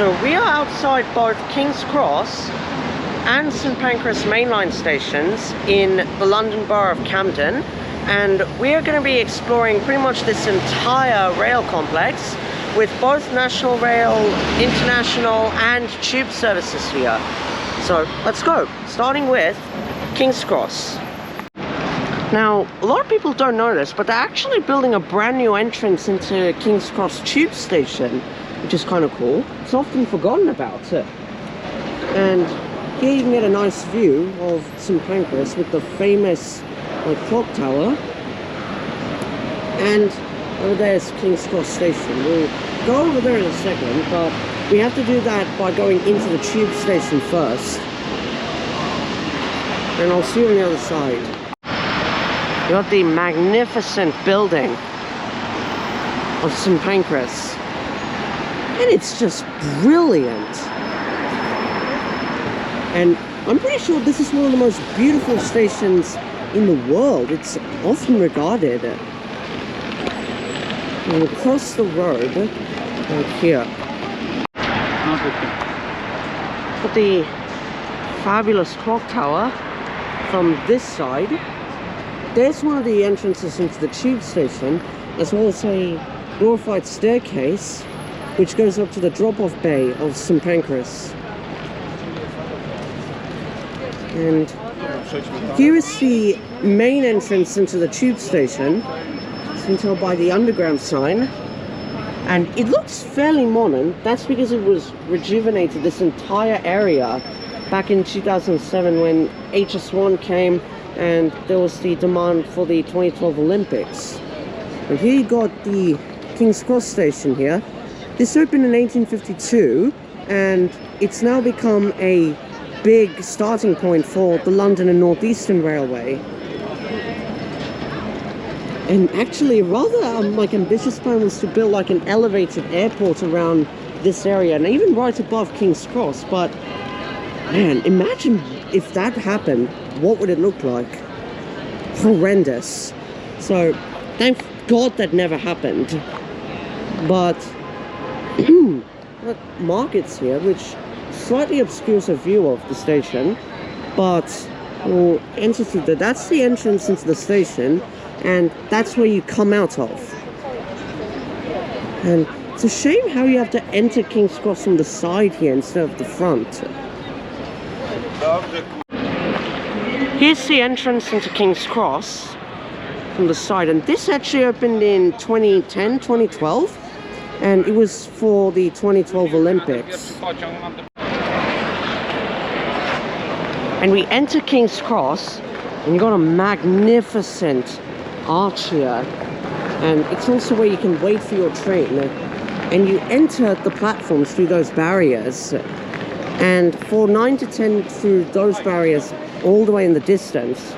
So we are outside both King's Cross and St Pancras mainline stations in the London Borough of Camden, and we are going to be exploring pretty much this entire rail complex with both National Rail, International and Tube services here. So let's go, starting with King's Cross. Now, a lot of people don't know this, but they're actually building a brand new entrance into King's Cross Tube Station, which is kind of cool. It's often forgotten about it. And here you can get a nice view of St Pancras with the famous clock tower. And over there's King's Cross Station. We'll go over there in a second, but we have to do that by going into the tube station first. And I'll see you on the other side. You got the magnificent building of St Pancras. And it's just brilliant. And I'm pretty sure this is one of the most beautiful stations in the world. It's often regarded. And across the road, right here, got the fabulous clock tower from this side. There's one of the entrances into the tube station, as well as a glorified staircase, which goes up to the drop-off bay of St Pancras. And here is the main entrance into the tube station. You can tell by the underground sign. And it looks fairly modern. That's because it was rejuvenated, this entire area, back in 2007 when HS1 came and there was the demand for the 2012 Olympics. And here you got the King's Cross station here. This opened in 1852 and it's now become a big starting point for the London and North Eastern Railway. And actually, a rather ambitious plan was to build an elevated airport around this area and even right above King's Cross. But man, imagine if that happened, what would it look like? Horrendous. So thank God that never happened. But markets here, which slightly obscures a view of the station, but we'll enter through that. That's the entrance into the station, and that's where you come out of. And it's a shame how you have to enter King's Cross from the side here instead of the front. Here's the entrance into King's Cross from the side, and this actually opened in 2010, 2012. And it was for the 2012 Olympics. And we enter King's Cross, and you got a magnificent arch here. And it's also where you can wait for your train. And you enter the platforms through those barriers. And for 9 to 10 through those barriers, all the way in the distance,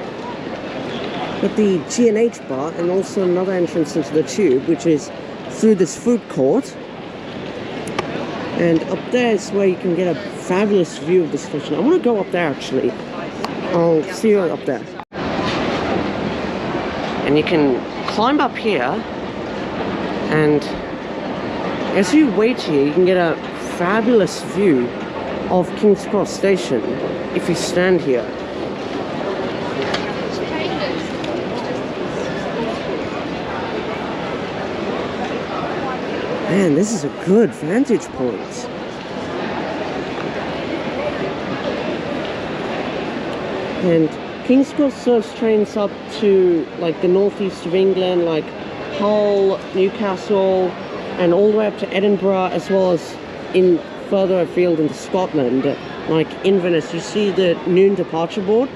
got the G&H bar, and also another entrance into the tube, which is through this food court. And up there is where you can get a fabulous view of the station. I want to go up there actually. I'll see you up there. And you can climb up here, and as you wait here, you can get a fabulous view of King's Cross Station if you stand here. Man, this is a good vantage point. And King's Cross serves trains up to the northeast of England, like Hull, Newcastle, and all the way up to Edinburgh, as well as in further afield into Scotland, like Inverness. You see the noon departure board?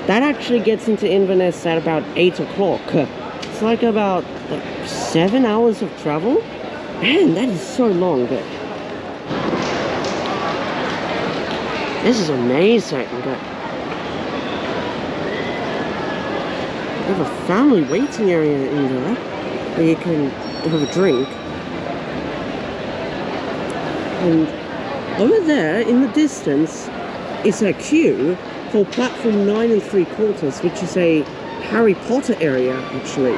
That actually gets into Inverness at about 8 o'clock. It's about 7 hours of travel. Man, that is so long. This is amazing. We have a family waiting area in there where you can have a drink. And over there in the distance is a queue for platform 9 3/4, which is a Harry Potter area actually.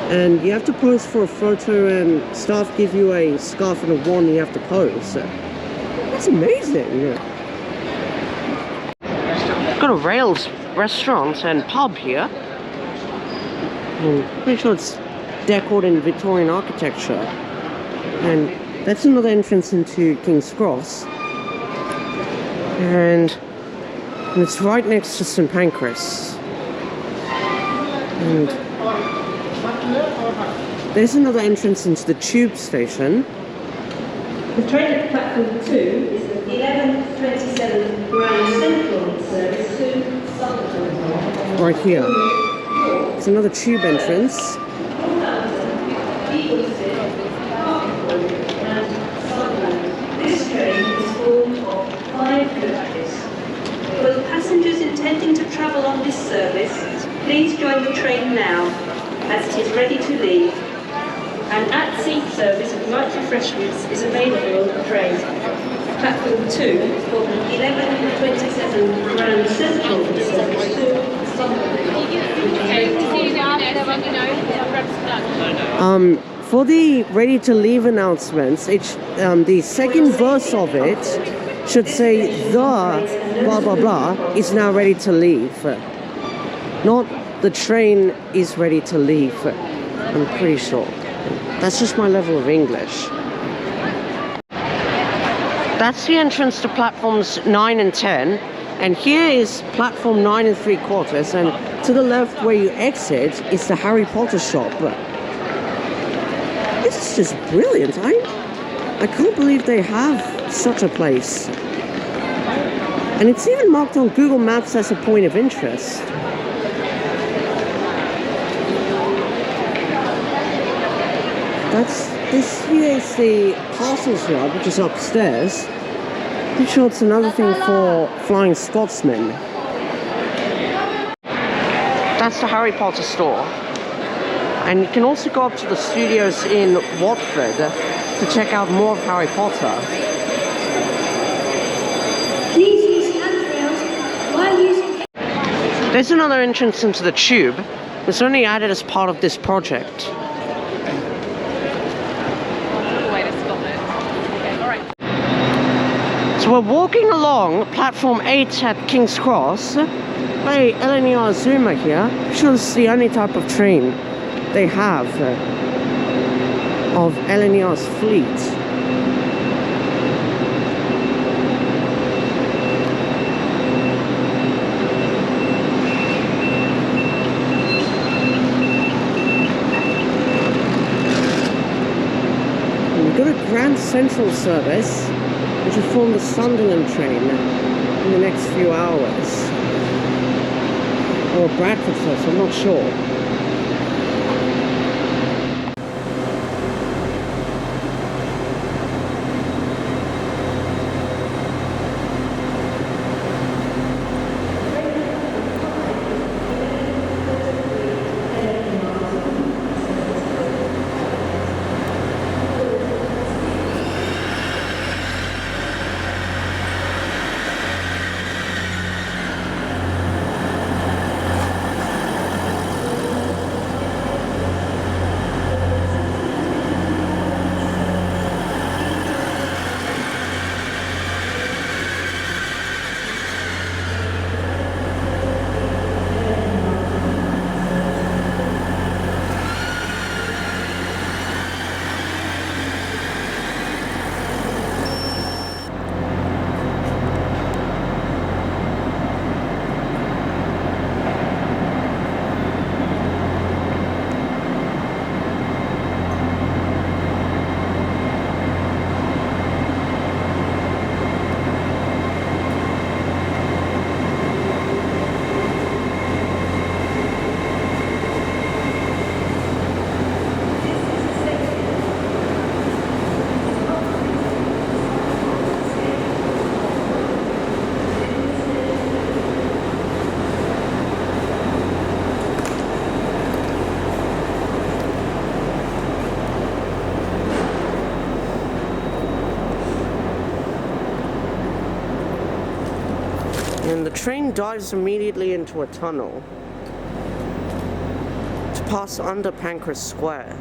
And you have to pose for a photo, and staff give you a scarf and a wand, and you have to pose. That's amazing. Got a Rails restaurant and pub here. I'm pretty sure it's decorated in Victorian architecture. And that's another entrance into King's Cross. And it's right next to St Pancras. And there's another entrance into the tube station. The train at platform 2 is the 11:27 Grand Central service to Sunderland. Right here. It's another tube entrance. This train is formed of 5 coaches. For the passengers intending to travel on this service, please join the train now, as it is ready to leave. An at-seat service of light refreshments is available on the train. Platform 2 for the 11:27 Grand Central service to For the ready to leave announcements, the second verse of it should say the blah blah blah is now ready to leave. Not the train is ready to leave. I'm pretty sure. That's just my level of English. That's the entrance to platforms 9 and 10. And here is platform 9 and 3/4. And to the left where you exit is the Harry Potter shop. This is just brilliant. I can't believe they have such a place. And it's even marked on Google Maps as a point of interest. This here is the parcels yard, which is upstairs. I'm sure it's another thing for Flying Scotsmen. That's the Harry Potter store. And you can also go up to the studios in Watford to check out more of Harry Potter. Please use handrails while using. There's another entrance into the tube. It's only added as part of this project. So we're walking along platform 8 at King's Cross by LNER Zuma here. I'm sure this is the only type of train they have of LNER's fleet. And we've got a Grand Central service which will form the Sunderland train in the next few hours. Or Bradford service, I'm not sure. And the train dives immediately into a tunnel to pass under Pancras Square.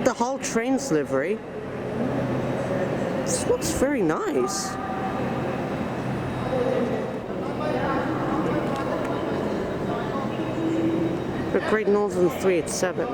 But the whole train's livery, this looks very nice. The Great Northern 387.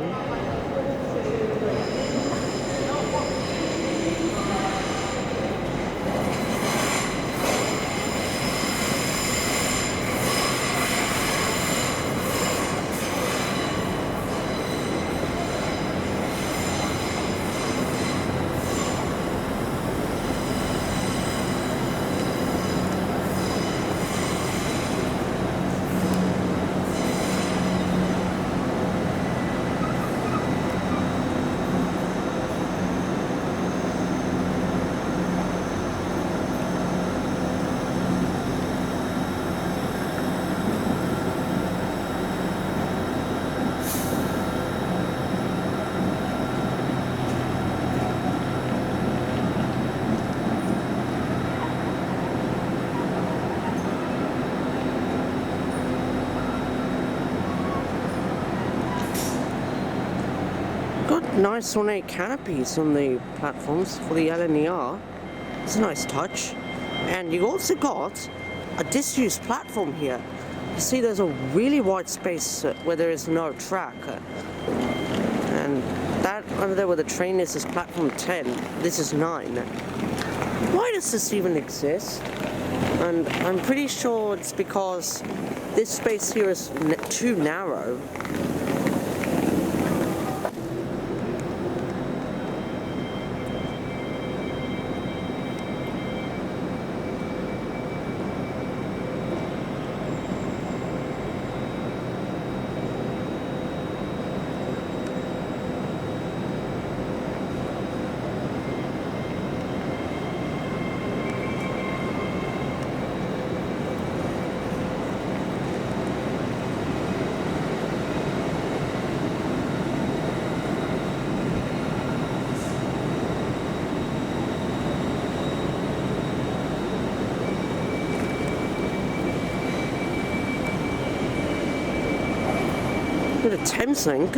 Nice ornate canopies on the platforms for the LNER. It's a nice touch. And you also got a disused platform here. You see there's a really wide space where there is no track. And that over there where the train is platform 10. This is 9. Why does this even exist? And I'm pretty sure it's because this space here is too narrow. The Thames Link.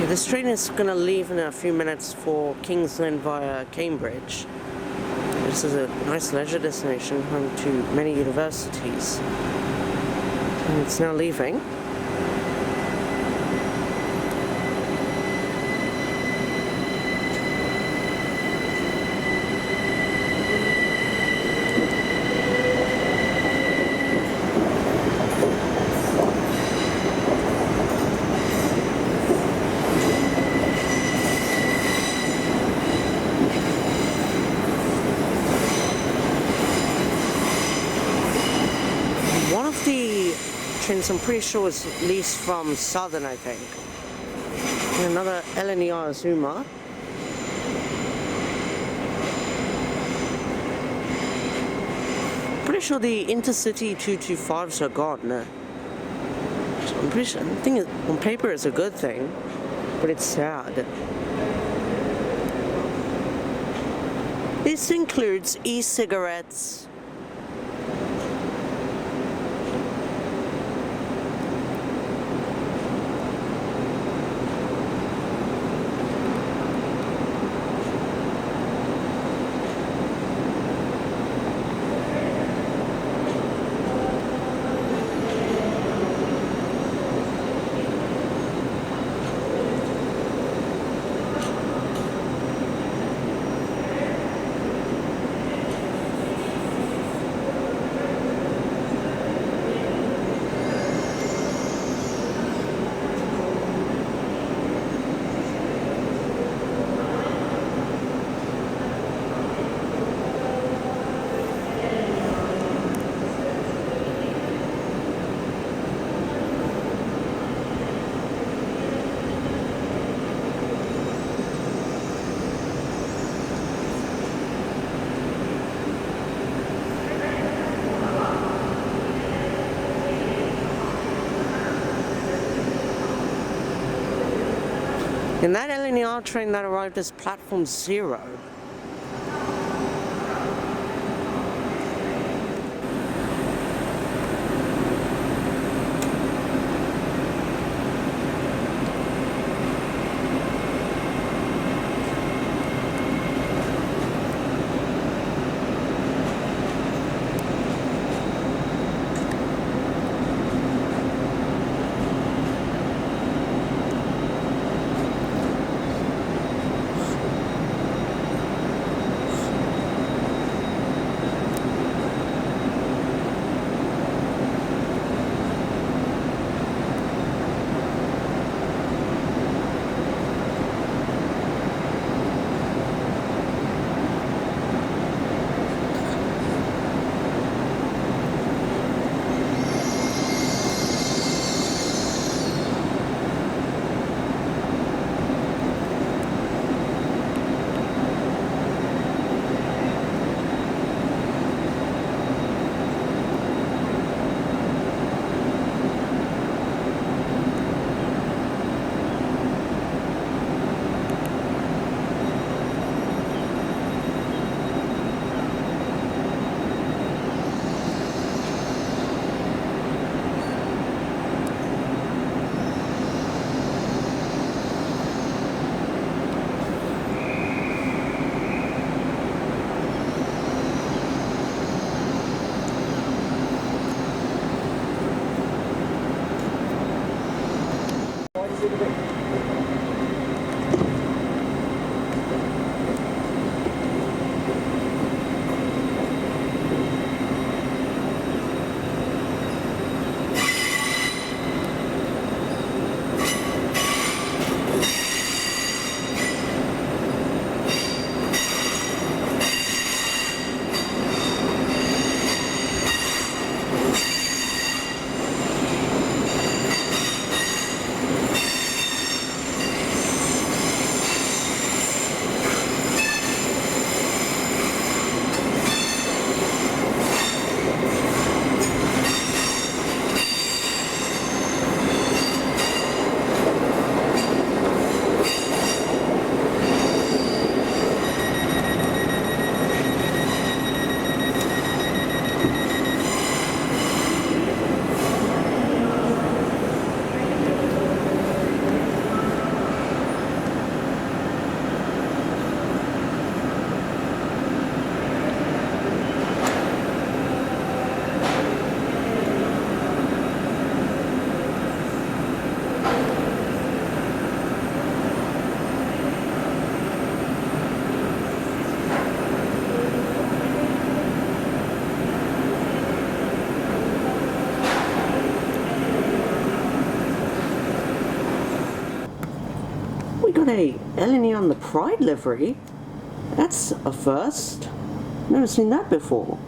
This train is going to leave in a few minutes for King's Lynn via Cambridge. This is a nice leisure destination, home to many universities. And it's now leaving. Trains I'm pretty sure is leased from Southern, I think. And another LNER Azuma. Pretty sure the Intercity 225s are gone. So I'm pretty sure, I think on paper it's a good thing, but it's sad. This includes e-cigarettes. In that LNER train that arrived as platform 0. We got a LNE on the Pride livery. That's a first. Never seen that before.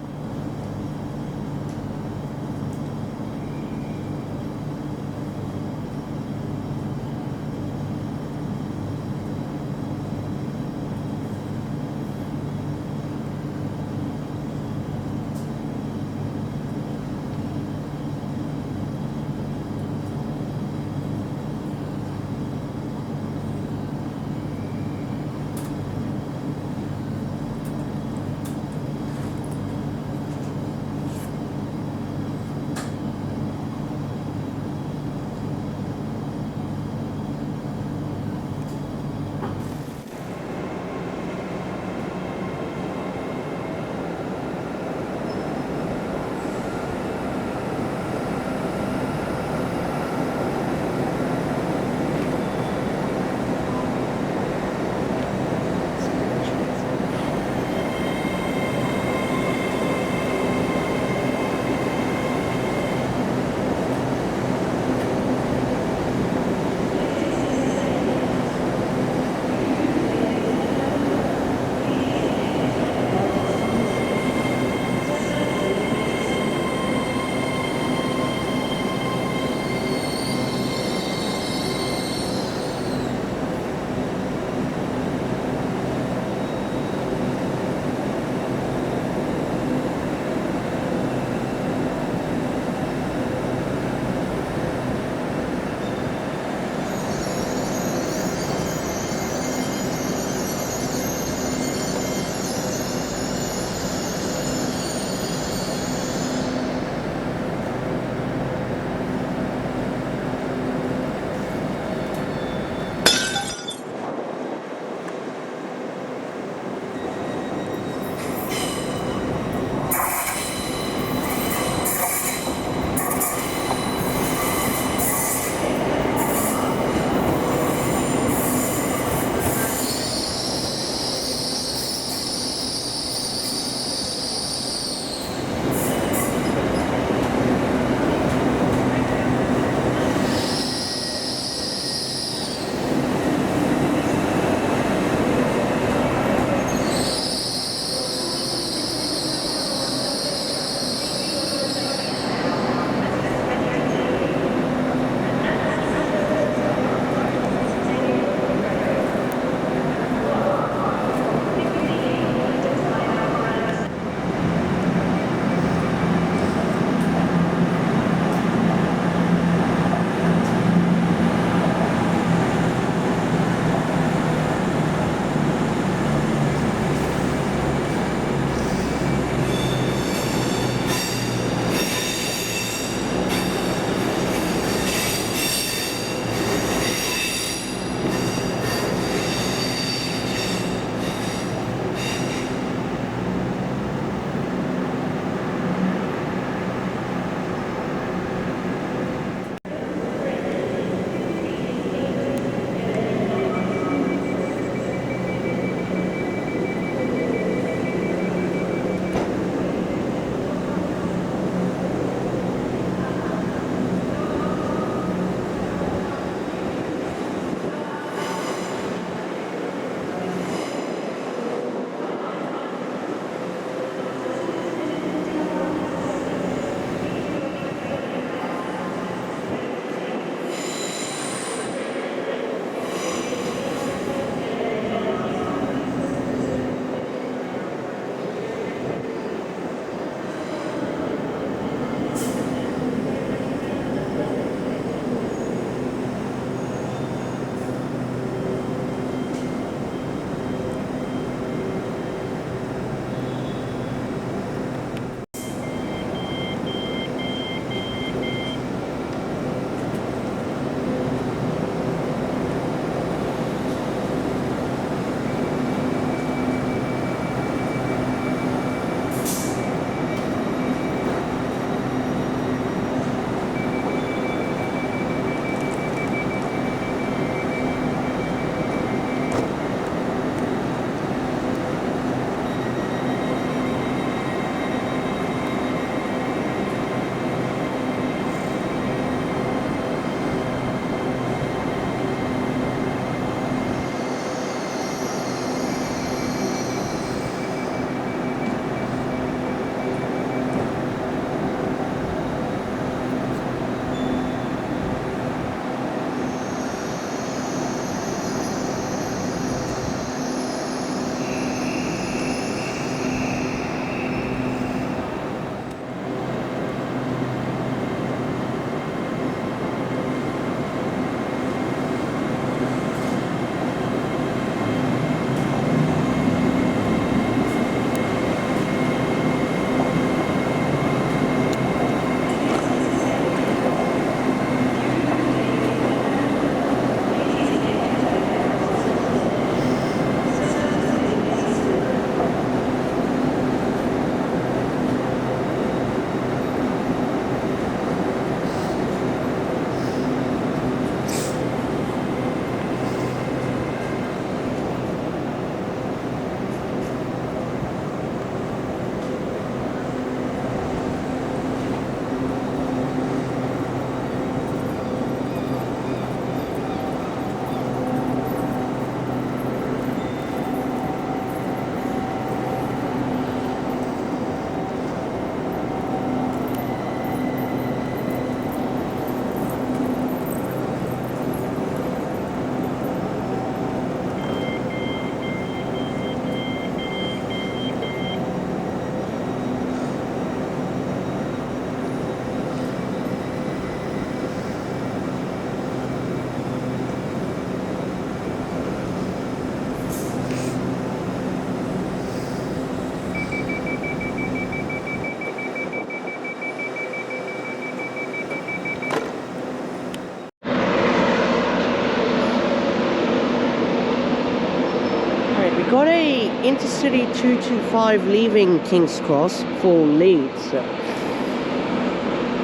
Intercity 225 leaving King's Cross for Leeds.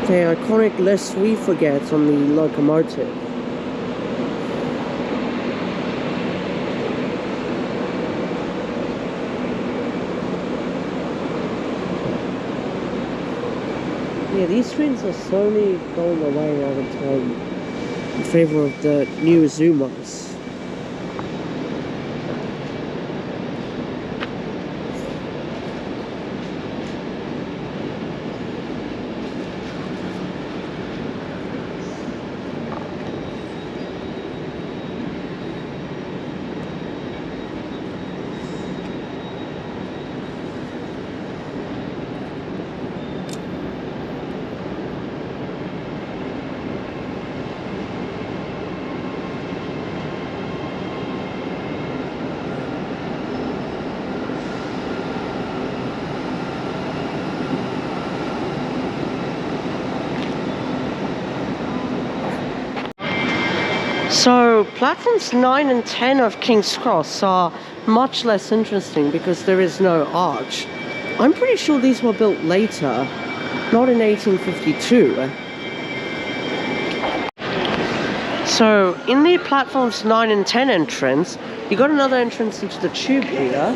The iconic Lest We Forget on the locomotive. Yeah, these trains are slowly going away over time in favour of the new Zoom ones. So platforms 9 and 10 of King's Cross are much less interesting because there is no arch. I'm pretty sure these were built later, not in 1852. So in the platforms 9 and 10 entrance, you got another entrance into the tube here,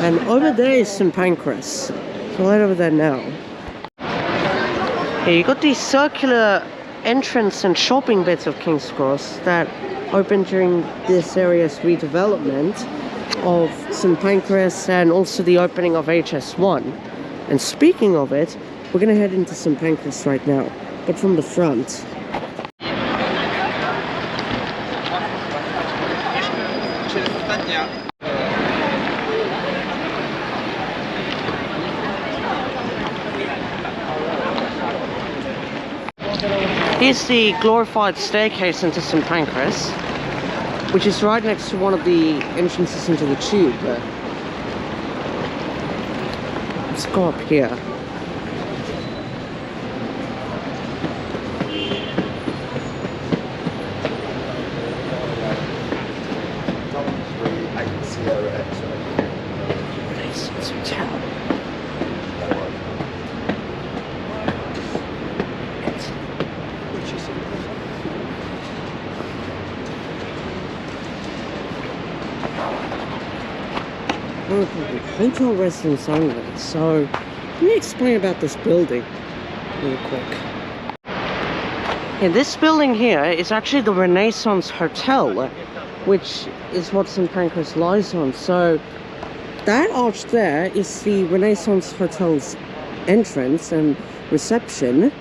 and over there is St Pancras. So right over there now. Here you got these circular entrance and shopping bits of King's Cross that opened during this area's redevelopment of St Pancras and also the opening of HS1. And speaking of it, we're going to head into St Pancras right now, but from the front. Here's the glorified staircase into St Pancras, which is right next to one of the entrances into the tube. Let's go up here. Hotel residence only. So let me explain about this building real quick. Yeah, this building here is actually the Renaissance Hotel, which is what St Pancras lies on. So that arch there is the Renaissance Hotel's entrance and reception,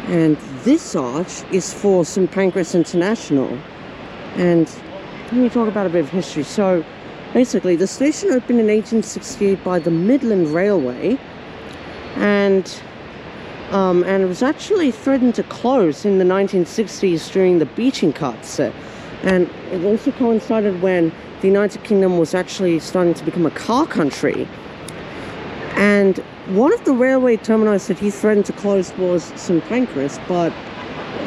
and this arch is for St Pancras International. And let me talk about a bit of history. So basically, the station opened in 1868 by the Midland Railway, and it was actually threatened to close in the 1960s during the beaching cuts. And it also coincided when the United Kingdom was actually starting to become a car country. And one of the railway terminus that he threatened to close was St Pancras, but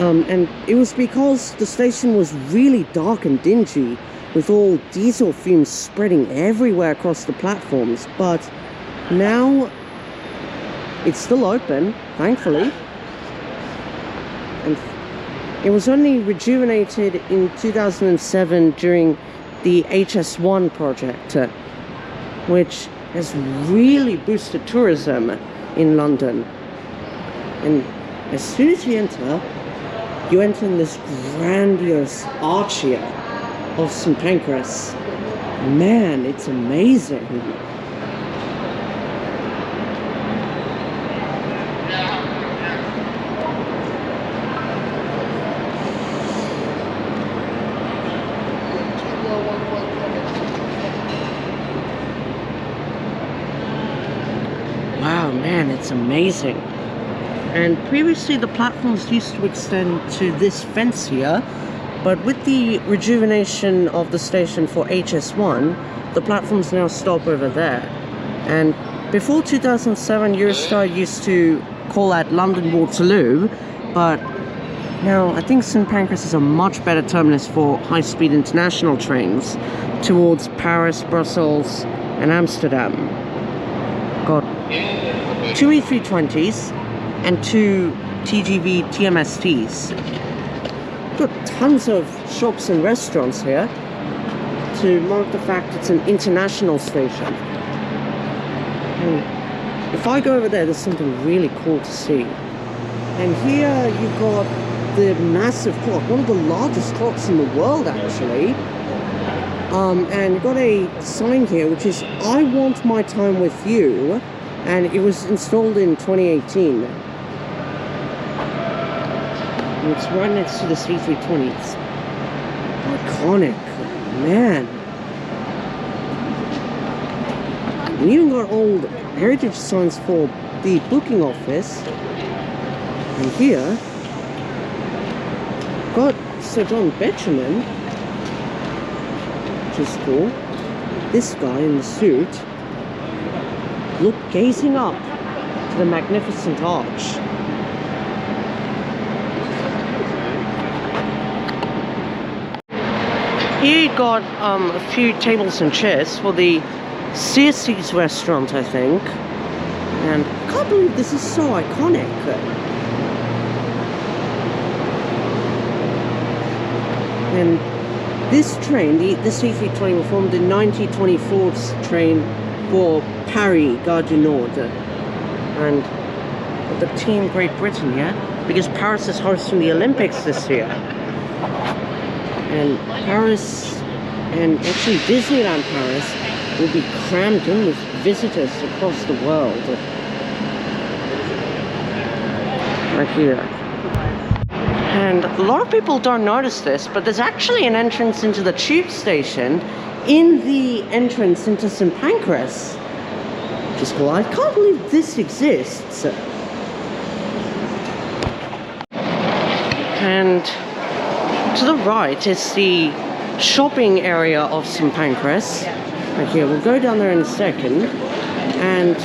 and it was because the station was really dark and dingy, with all diesel fumes spreading everywhere across the platforms. But now it's still open, thankfully, and it was only rejuvenated in 2007 during the HS1 project, which has really boosted tourism in London. And as soon as you enter in this grandiose arch here of St Pancras. Man, it's amazing. Wow, man, it's amazing. And previously the platforms used to extend to this fence here, but with the rejuvenation of the station for HS1, the platforms now stop over there. And before 2007, Eurostar used to call that London Waterloo, but Now, I think St. Pancras is a much better terminus for high-speed international trains towards Paris, Brussels, and Amsterdam. Got 2 E320s and 2 TGV TMSTs. Got tons of shops and restaurants here to mark the fact it's an international station. And if I go over there, there's something really cool to see. And here you've got the massive clock, one of the largest clocks in the world actually. And you've got a sign here which is "I want my time with you," and it was installed in 2018. And it's right next to the C320. It's iconic, man. We even got old heritage signs for the booking office. And here, got Sir John Betjeman, which is cool. This guy in the suit, gazing up to the magnificent arch. Here you got a few tables and chairs for the Busiest restaurant, I think. And I can't believe this is so iconic. And this train, the C320, was formed in 1924 train for Paris, Gare du Nord. And the team Great Britain, yeah? Because Paris is hosting the Olympics this year. And Paris, and actually Disneyland Paris, will be crammed in with visitors across the world. Right here. And a lot of people don't notice this, but there's actually an entrance into the tube station in the entrance into St. Pancras. Which is cool. I can't believe this exists. And to the right is the shopping area of St. Pancras. Right here, we'll go down there in a second. And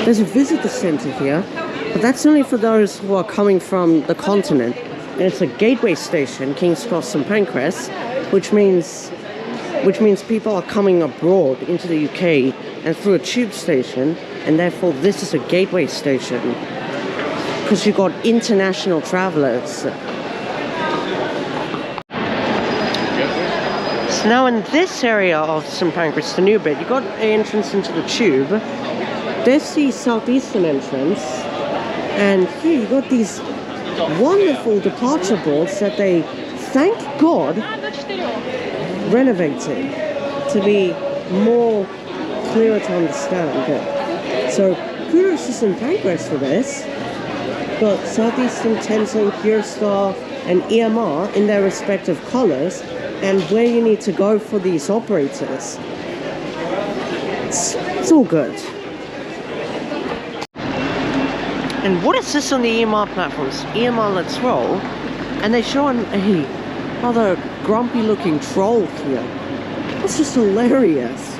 there's a visitor centre here, but that's only for those who are coming from the continent. And it's a gateway station, King's Cross St. Pancras, which means people are coming abroad into the UK and through a tube station, and therefore this is a gateway station because you've got international travellers. So now in this area of St. Pancras, the new bit, you've got an entrance into the tube. There's the southeastern entrance, and here you've got these wonderful departure boards that they, thank God, renovated to be more clearer to understand. So kudos to St. Pancras for this. Got Southeastern, Thameslink, Eurostar and EMR in their respective colours, and where you need to go for these operators. It's all good. And what is this on the EMR platforms? EMR Let's Roll, and they show a rather grumpy looking troll here. That's just hilarious.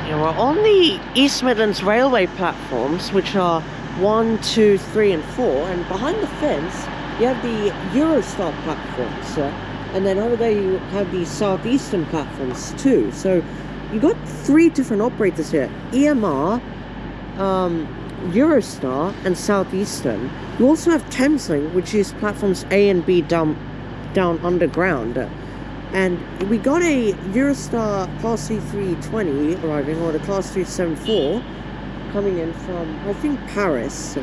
Yeah, we're on the East Midlands Railway platforms, which are 1, 2, 3 and 4, and behind the fence you have the Eurostar platforms, and then over there you have the Southeastern platforms too. So you got 3 different operators here: EMR, Eurostar and Southeastern. You also have Thameslink, which is platforms A and B down underground. And we got a Eurostar Class C320 arriving, or the Class 374 coming in from, I think, Paris.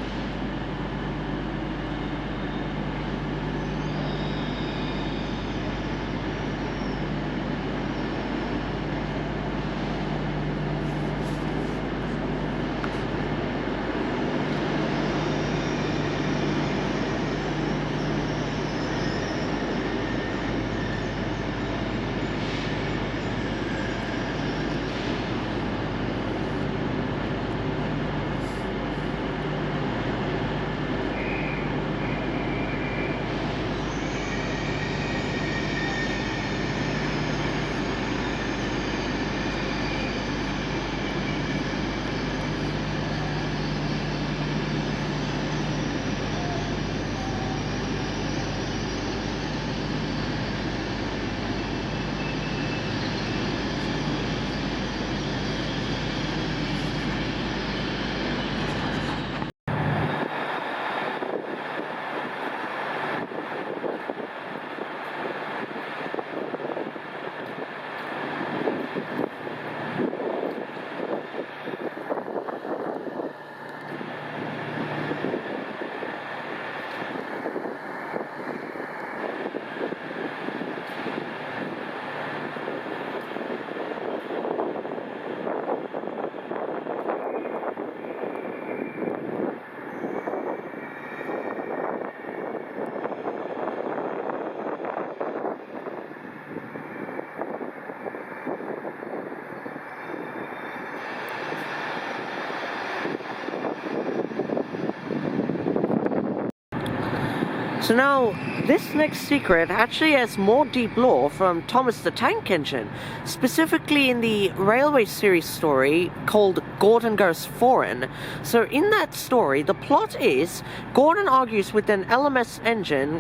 So now, this next secret actually has more deep lore from Thomas the Tank Engine, specifically in the Railway series story called Gordon Goes Foreign. So in that story, the plot is Gordon argues with an LMS engine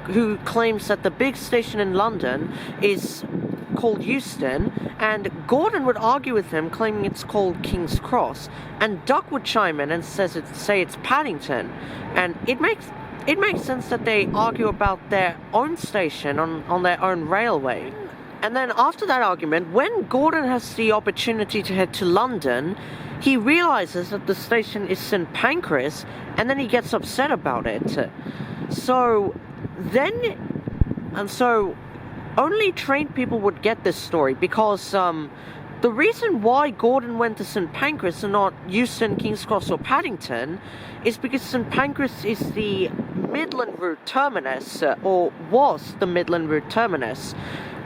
who claims that the big station in London is called Euston, and Gordon would argue with him, claiming it's called King's Cross, and Duck would chime in and say it's Paddington, and it makes sense that they argue about their own station on their own railway. And then after that argument, when Gordon has the opportunity to head to London, he realizes that the station is St. Pancras, and then he gets upset about it. So only trained people would get this story, because the reason why Gordon went to St. Pancras and not Euston, King's Cross or Paddington is because St. Pancras is the Midland Route terminus, or was the Midland Route terminus.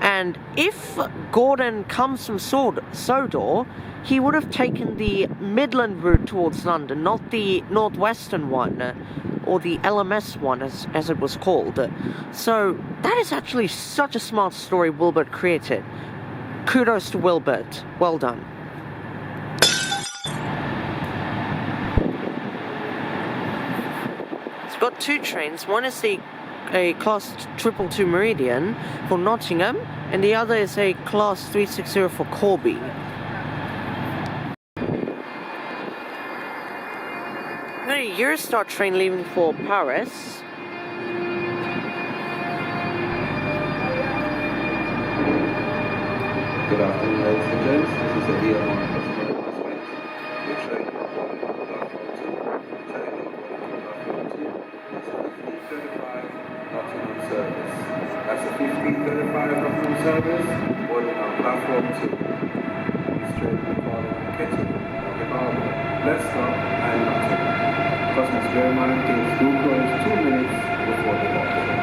And if Gordon comes from Sodor, he would have taken the Midland route towards London, not the Northwestern one, or the LMS one as it was called. So that is actually such a smart story Wilbert created. Kudos to Wilbert. Well done. It's got two trains. One is a class 222 Meridian for Nottingham, and the other is a class 360 for Corby. A Eurostar train leaving for Paris. Good afternoon, ladies and gents. This is the DR1 customer announcement. The train on platform 2. The train on platform 2 is a 1535 Nottingham service. That's a 1535 Nottingham service, boarding on platform 2. This train will be calling Kettle, Morgan Harbour, Leicester, and Nottingham. Customers bear in mind, things do close 2 minutes before departure.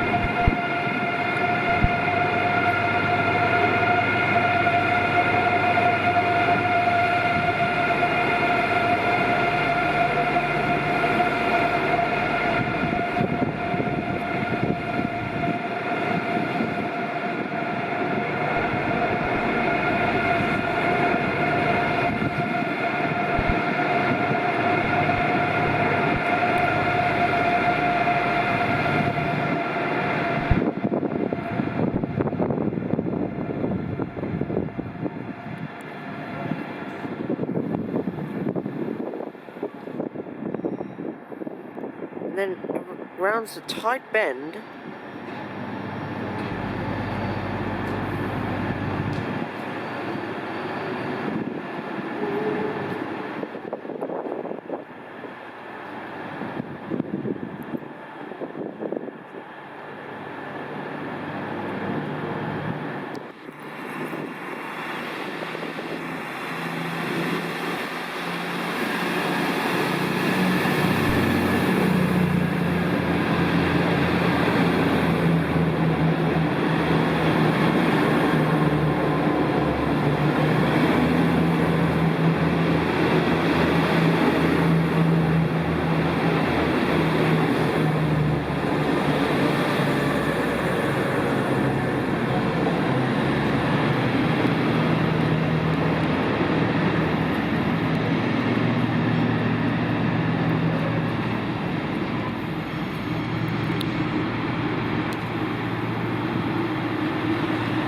And then it rounds a tight bend.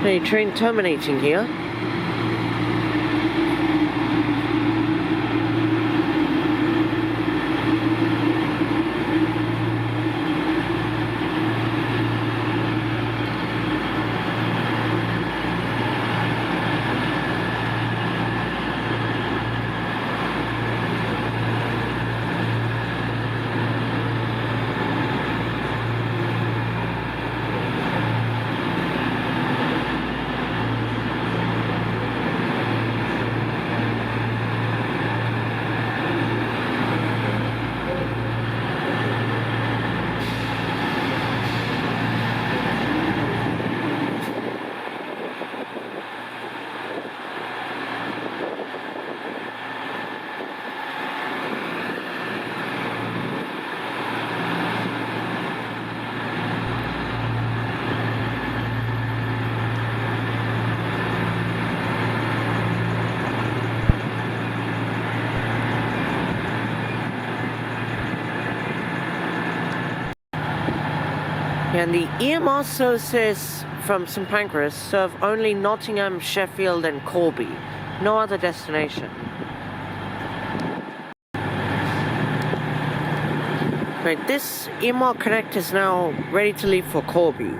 A train terminating here. And the EMR services from St Pancras serve only Nottingham, Sheffield and Corby. No other destination. Right, this EMR Connect is now ready to leave for Corby.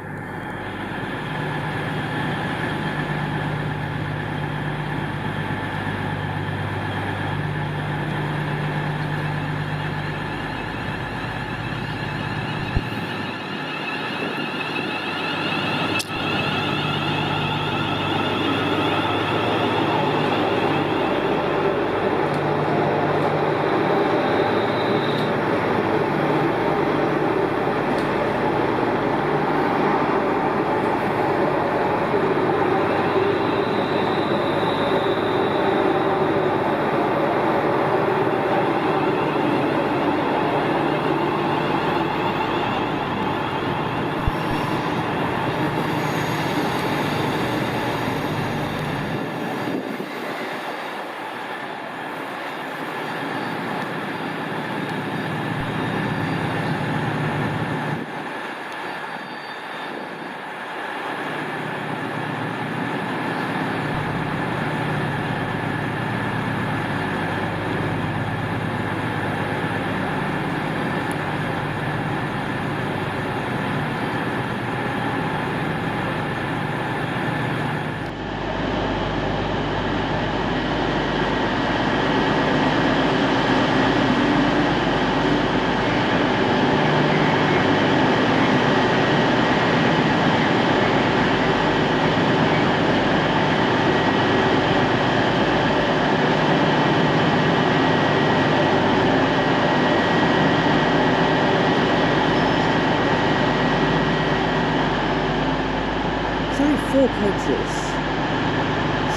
It's only 4 coaches.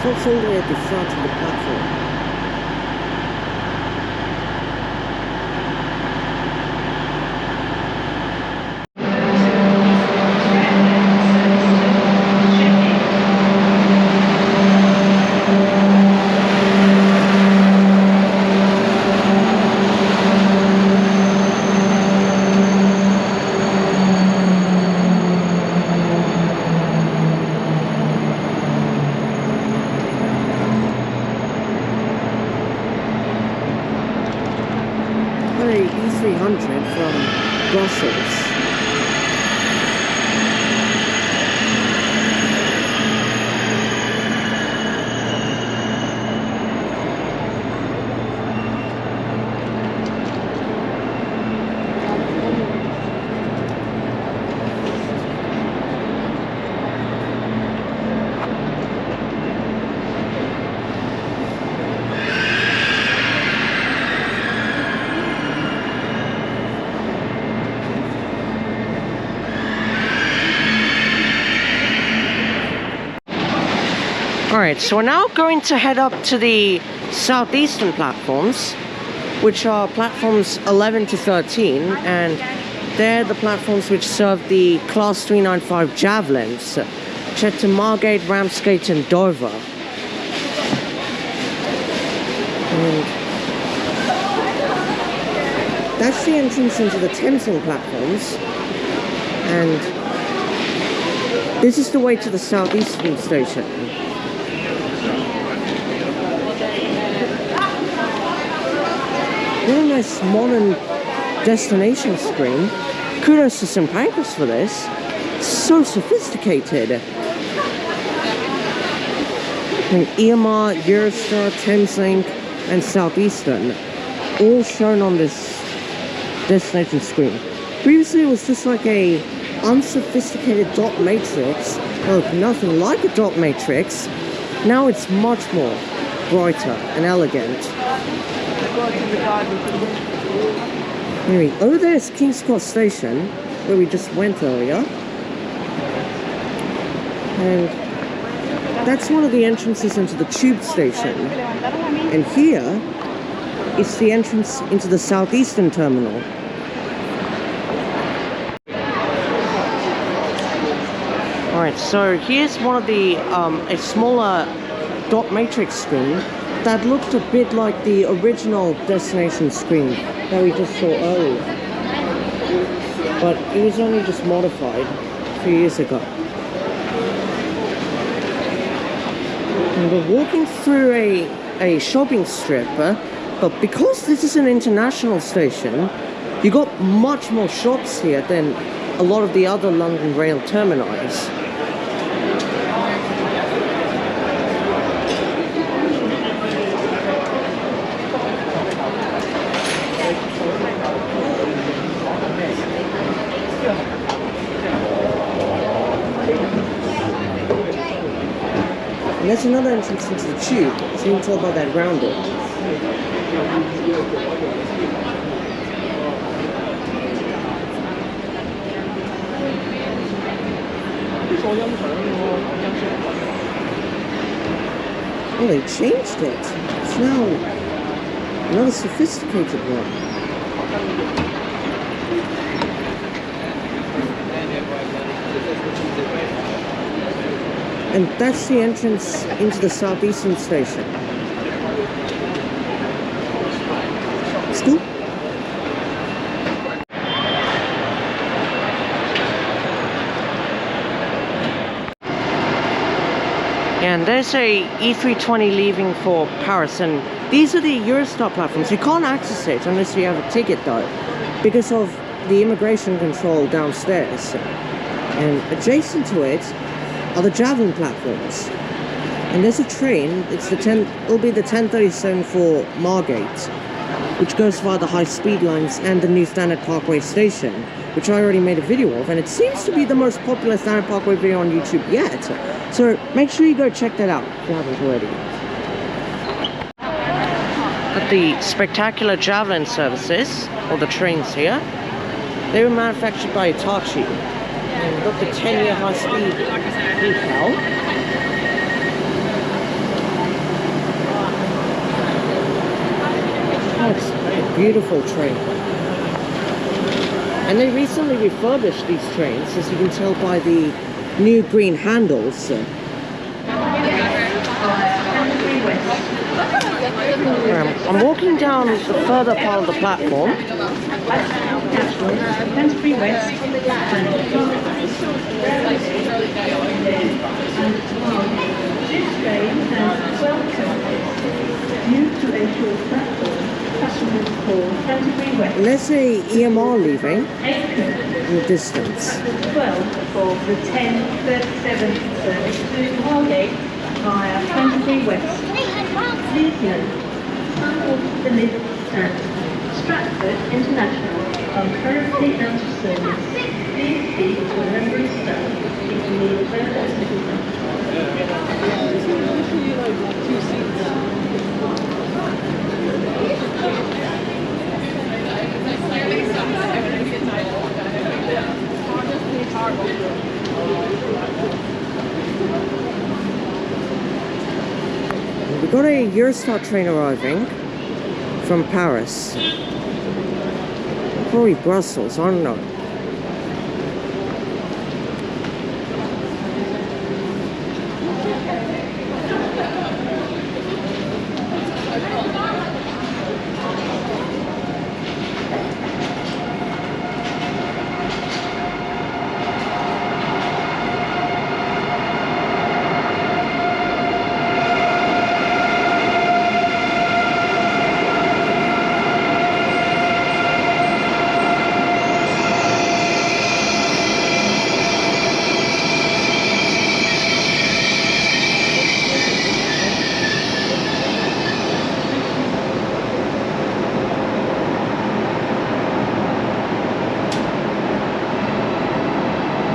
Stops all the way at the front of the platform. E300 from Brussels. Alright, so we're now going to head up to the southeastern platforms, which are platforms 11 to 13, and they're the platforms which serve the Class 395 Javelins, which head to Margate, Ramsgate and Dover. And that's the entrance into the Thameslink platforms, and this is the way to the southeastern station. What a nice modern destination screen. Kudos to St Pancras for this. It's so sophisticated. And EMR, Eurostar, Thameslink and Southeastern all shown on this destination screen. Previously it was just like a unsophisticated dot matrix. Well, nothing like a dot matrix. Now it's much more brighter and elegant. Anyway, over there is King's Cross Station, where we just went earlier. And that's one of the entrances into the tube station. And here is the entrance into the southeastern terminal. Alright, so here's one of the, a smaller dot matrix screen that looked a bit like the original destination screen that we just saw earlier. but it was only just modified a few years ago. And we're walking through a shopping strip, but because this is an international station, you got much more shops here than a lot of the other London Rail terminals. And there's another entrance into the tube, so you can tell by that roundel. Oh, they changed it. It's now another sophisticated one. And that's the entrance into the southeastern station. It's cool. And there's a E320 leaving for Paris, and these are the Eurostar platforms. You can't access it unless you have a ticket though, because of the immigration control downstairs. And adjacent to it are the Javelin platforms. And there's a train, it'll be the 1037 for Margate, which goes via the high-speed lines and the new Standard Parkway station, which I already made a video of, and it seems to be the most popular Standard Parkway video on YouTube yet. So make sure you go check that out if you haven't already. Got the spectacular Javelin services, or the trains here. They were manufactured by Hitachi. And we've got the 10-year high-speed decal. Oh, it's a beautiful train. And they recently refurbished these trains, as you can tell by the new green handles. I'm walking down the further part of the platform. Canterbury West. This train has 12 coaches. Due to a short platform, passengers for Canterbury West. And there's a EMR leaving in the distance. 12 for the 10:37 service to Margate via Pancras West. Please note, some of the lifts at Stratford International are currently out of service. Please speak to a member of staff if you need further assistance. We've got a Eurostar train arriving from Paris. Probably Brussels, I don't know.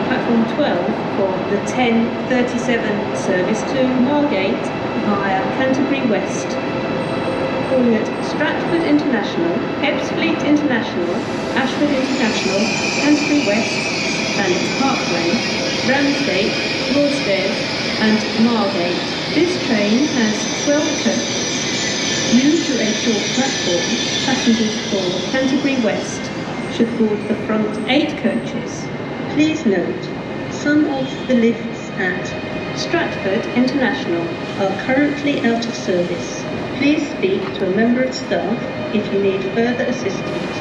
Platform 12 for the 10:37 service to Margate via Canterbury West. Calling at Stratford International, Ebbsfleet International, Ashford International, Canterbury West, and Park Lane, Ramsgate, Broadstairs, and Margate. This train has 12 coaches. Due to a short platform, passengers for Canterbury West should board the front 8 coaches. Please note, some of the lifts at Stratford International are currently out of service. Please speak to a member of staff if you need further assistance.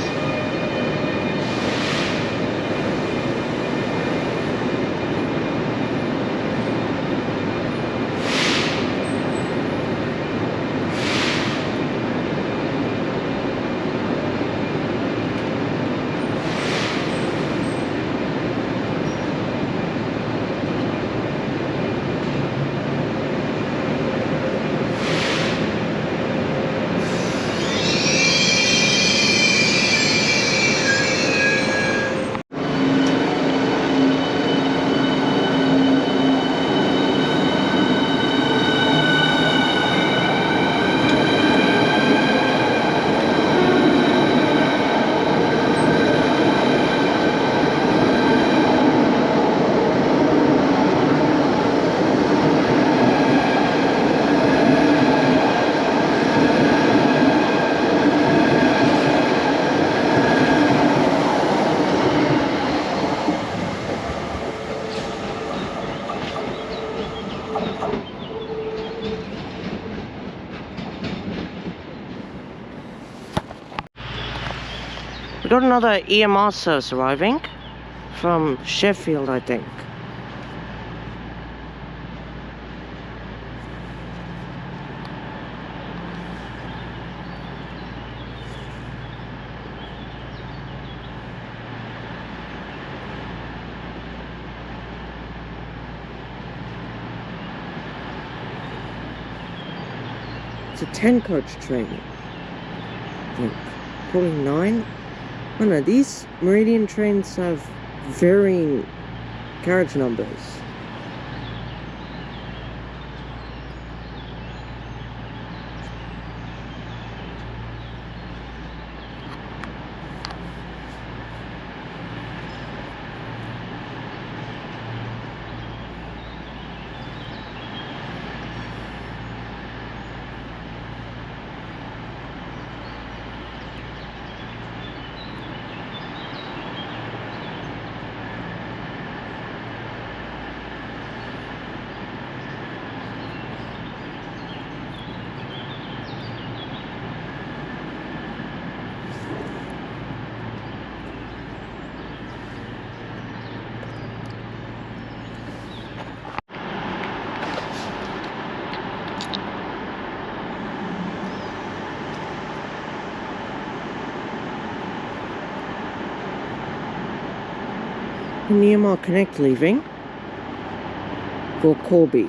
got another EMR service arriving from Sheffield, I think. It's a 10 coach train, I think. Probably 9. I don't know, these Meridian trains have varying carriage numbers. Nearmar Connect leaving for Corby.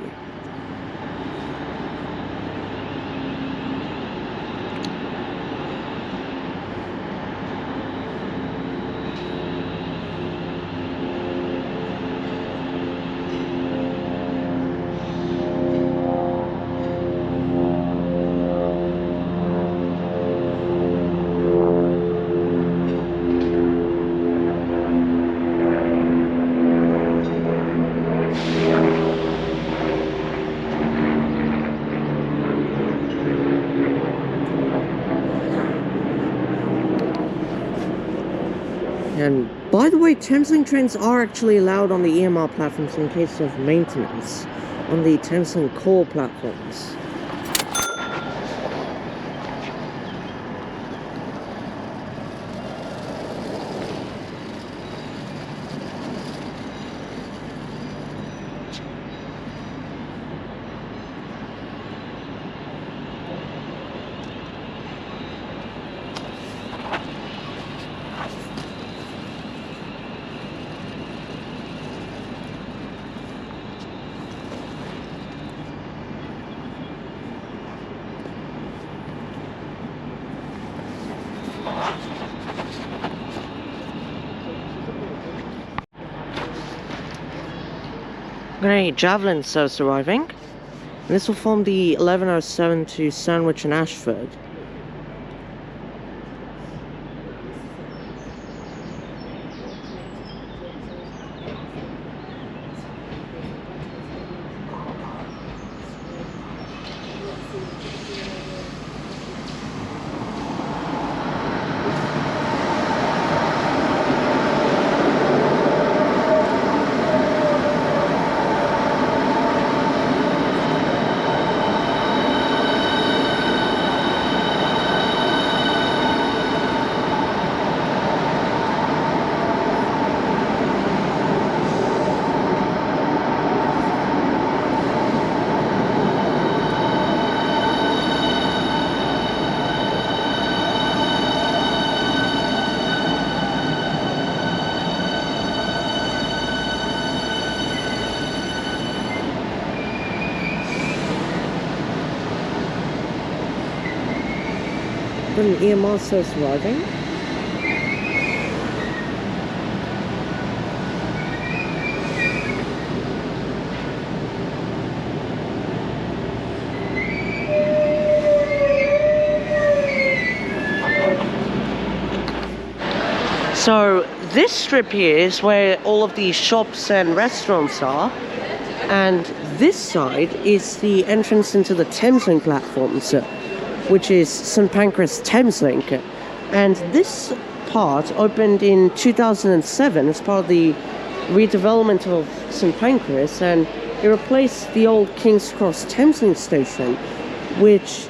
And by the way, Thameslink trains are actually allowed on the EMR platforms in case of maintenance on the Thameslink core platforms. Great, Javelin service arriving. And this will form the 1107 to Sandwich and Ashford. Got an EMR service arriving. So this strip here is where all of the shops and restaurants are, and this side is the entrance into the Thameslink platforms, which is St Pancras Thameslink. And this part opened in 2007 as part of the redevelopment of St Pancras, and it replaced the old King's Cross Thameslink station, which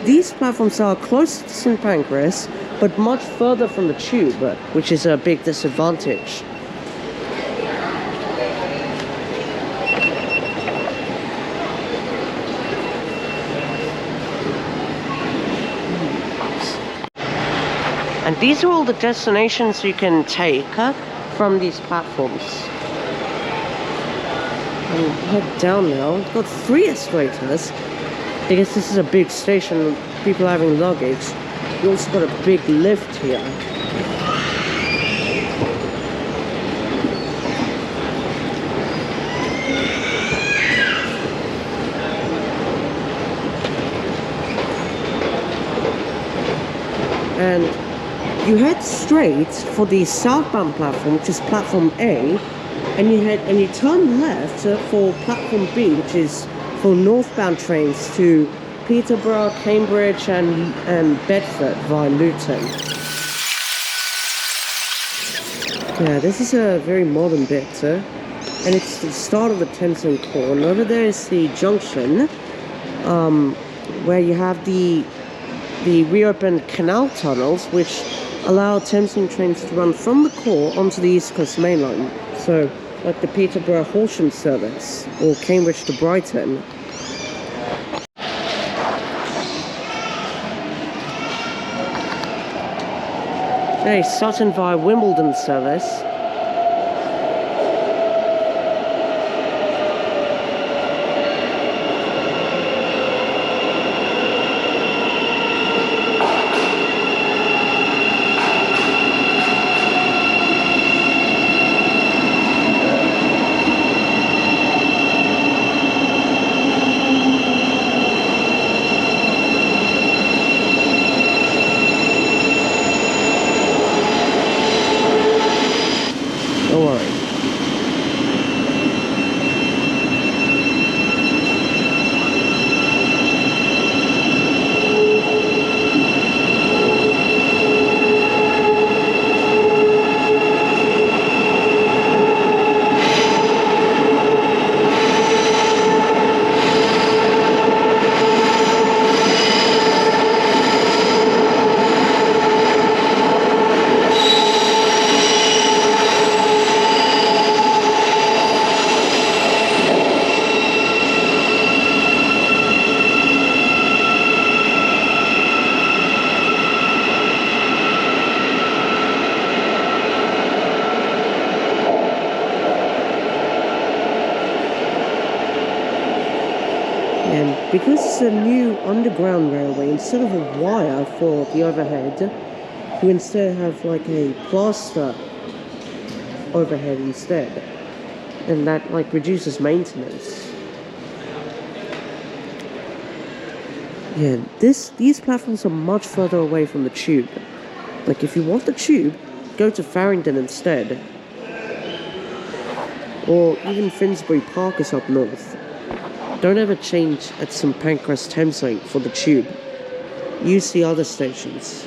these platforms are close to St Pancras, but much further from the tube, which is a big disadvantage. And these are all the destinations you can take from these platforms. And head down now. It's got 3 escalators. I guess this is a big station, people having luggage. You also got a big lift here. And you head straight for the southbound platform, which is platform A, and you turn left for platform B, which is for northbound trains to Peterborough, Cambridge, and Bedford via Luton. Yeah, this is a very modern bit, and it's the start of the Thames Link core. And over there is the junction, where you have the reopened canal tunnels, which allow Thames Link trains to run from the core onto the East Coast Main Line. So, like the Peterborough Horsham service, or Cambridge to Brighton. Hey, Sutton via Wimbledon service. And because it's a new underground railway, instead of a wire for the overhead, you instead have like a plaster overhead instead. And that like reduces maintenance. Yeah, these platforms are much further away from the tube. Like if you want the tube, go to Farringdon instead. Or even Finsbury Park is up north. Don't ever change at St Pancras Thames Link for the tube. Use the other stations.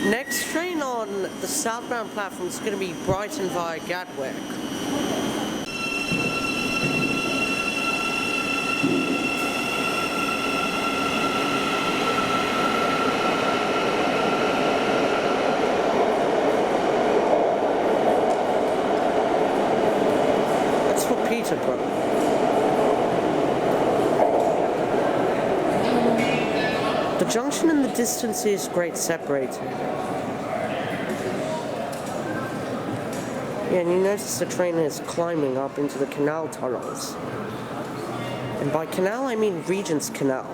Next train on the southbound platform is going to be Brighton via Gatwick. That's for Peterborough. The junction in the distance is Great Separator. Yeah, and you notice the train is climbing up into the canal tunnels. And by canal, I mean Regent's Canal.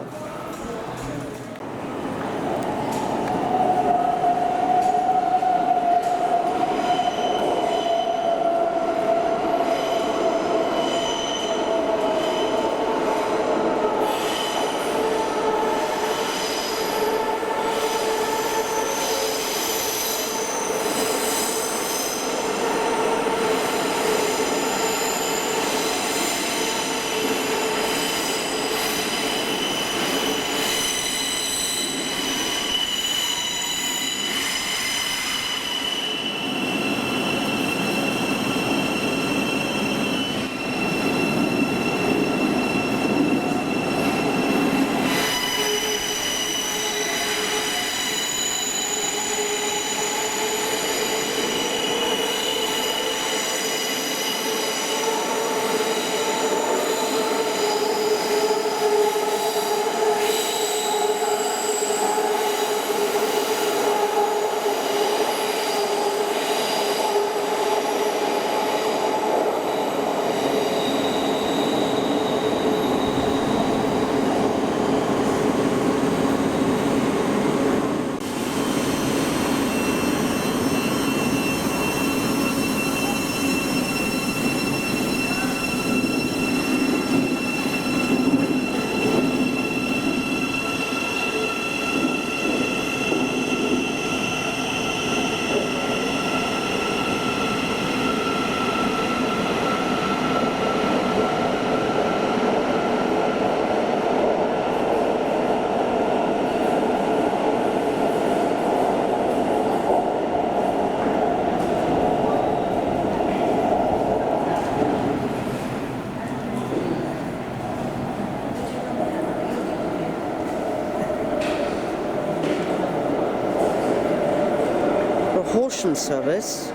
promotion service.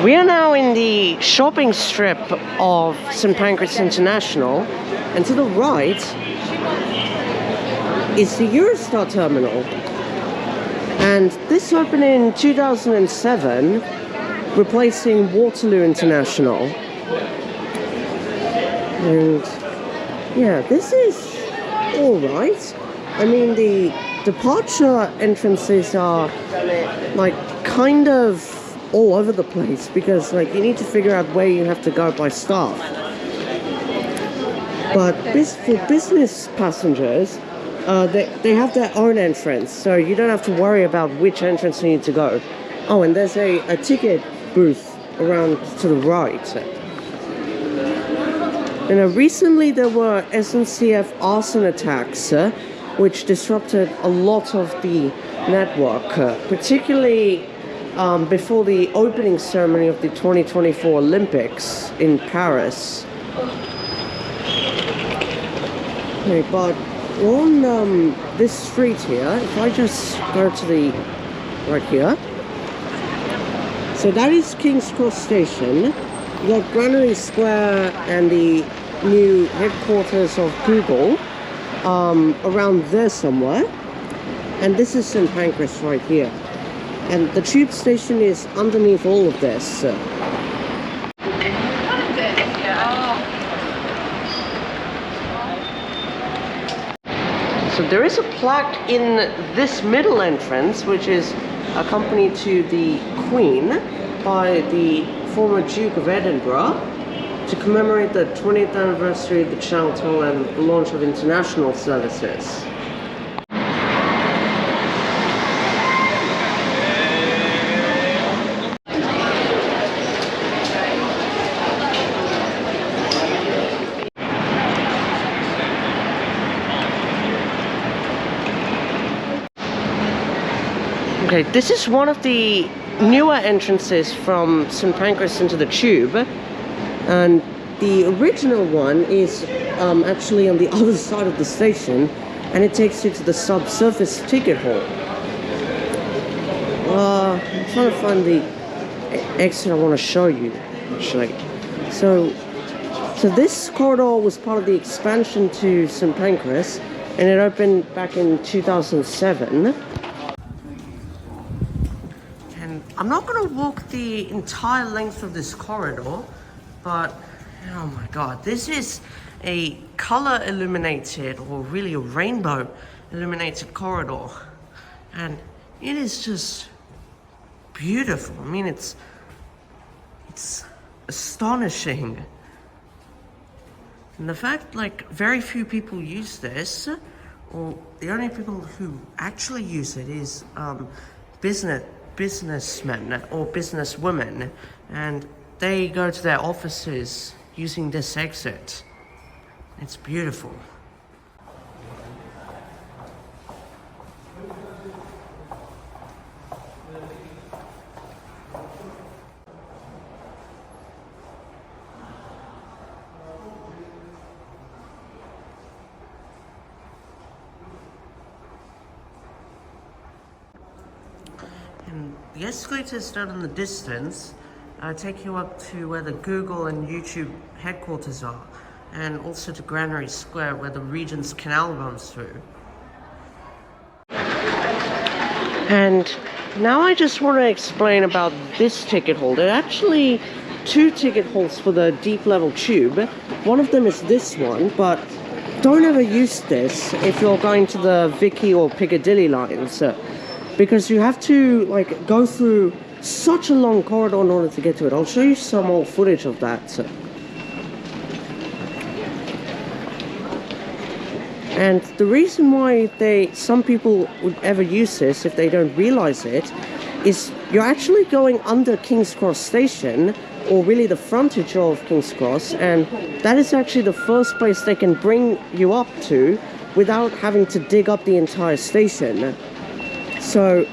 We are now in the shopping strip of St. Pancras International, and to the right is the Eurostar terminal. And this opened in 2007, replacing Waterloo International. And yeah, this is alright. I mean, the departure entrances are like kind of all over the place, because like you need to figure out where you have to go by staff. But for business passengers, they have their own entrance, so you don't have to worry about which entrance you need to go. Oh, and there's a ticket booth around to the right. And recently there were SNCF arson attacks, which disrupted a lot of the network, particularly before the opening ceremony of the 2024 Olympics in Paris. Okay, but on this street here, if I just go to the right here, so that is King's Cross Station. You got Granary Square and the new headquarters of Google around there somewhere, and this is St. Pancras right here. And the tube station is underneath all of this. So there is a plaque in this middle entrance, which is accompanied to the Queen by the former Duke of Edinburgh, to commemorate the 20th anniversary of the Channel Tunnel and the launch of international services. Okay, this is one of the newer entrances from St. Pancras into the tube, and the original one is actually on the other side of the station, and it takes you to the subsurface ticket hall. I'm trying to find the exit I want to show you, actually. So this corridor was part of the expansion to St. Pancras, and it opened back in 2007. I'm not going to walk the entire length of this corridor, but oh my god, this is a color illuminated, or really a rainbow illuminated corridor, and it is just beautiful. I mean, it's astonishing. And the fact, like, very few people use this, or the only people who actually use it is businessmen or businesswomen, and they go to their offices using this exit. It's beautiful. And The escalators down in the distance take you up to where the Google and YouTube headquarters are, and also to Granary Square where the Regent's Canal runs through. And now I just want to explain about this ticket hall. There are actually two ticket halls for the deep level tube. One of them is this one, but don't ever use this if you're going to the Vicky or Piccadilly lines, because you have to like go through such a long corridor in order to get to it. I'll show you some old footage of that. And the reason why some people would ever use this, if they don't realize it, is you're actually going under King's Cross Station, or really the frontage of King's Cross, and that is actually the first place they can bring you up to without having to dig up the entire station. So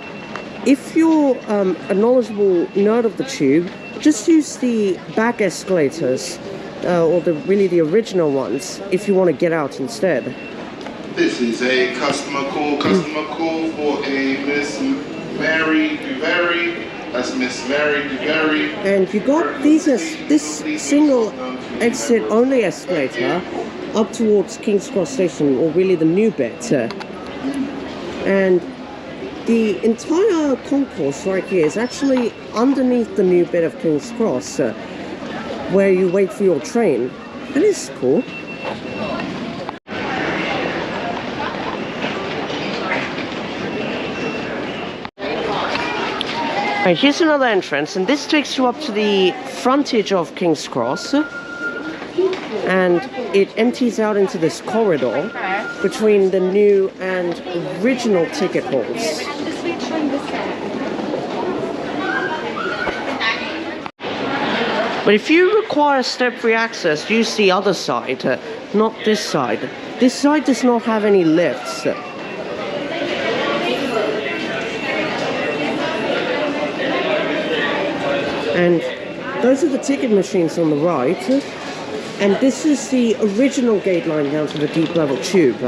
if you're a knowledgeable nerd of the tube, just use the back escalators, or really the original ones, if you want to get out instead. This is a customer call for a Miss Mary Duvary. That's Miss Mary Duvary. And you got this single exit only escalator up towards King's Cross Station, or really the new bit. And the entire concourse right here is actually underneath the new bit of King's Cross, where you wait for your train. That is cool. Right, here's another entrance, and this takes you up to the frontage of King's Cross, and it empties out into this corridor between the new and original ticket halls. But if you require step-free access, use the other side, not this side. This side does not have any lifts. And those are the ticket machines on the right, and this is the original gate line down to the deep level tube.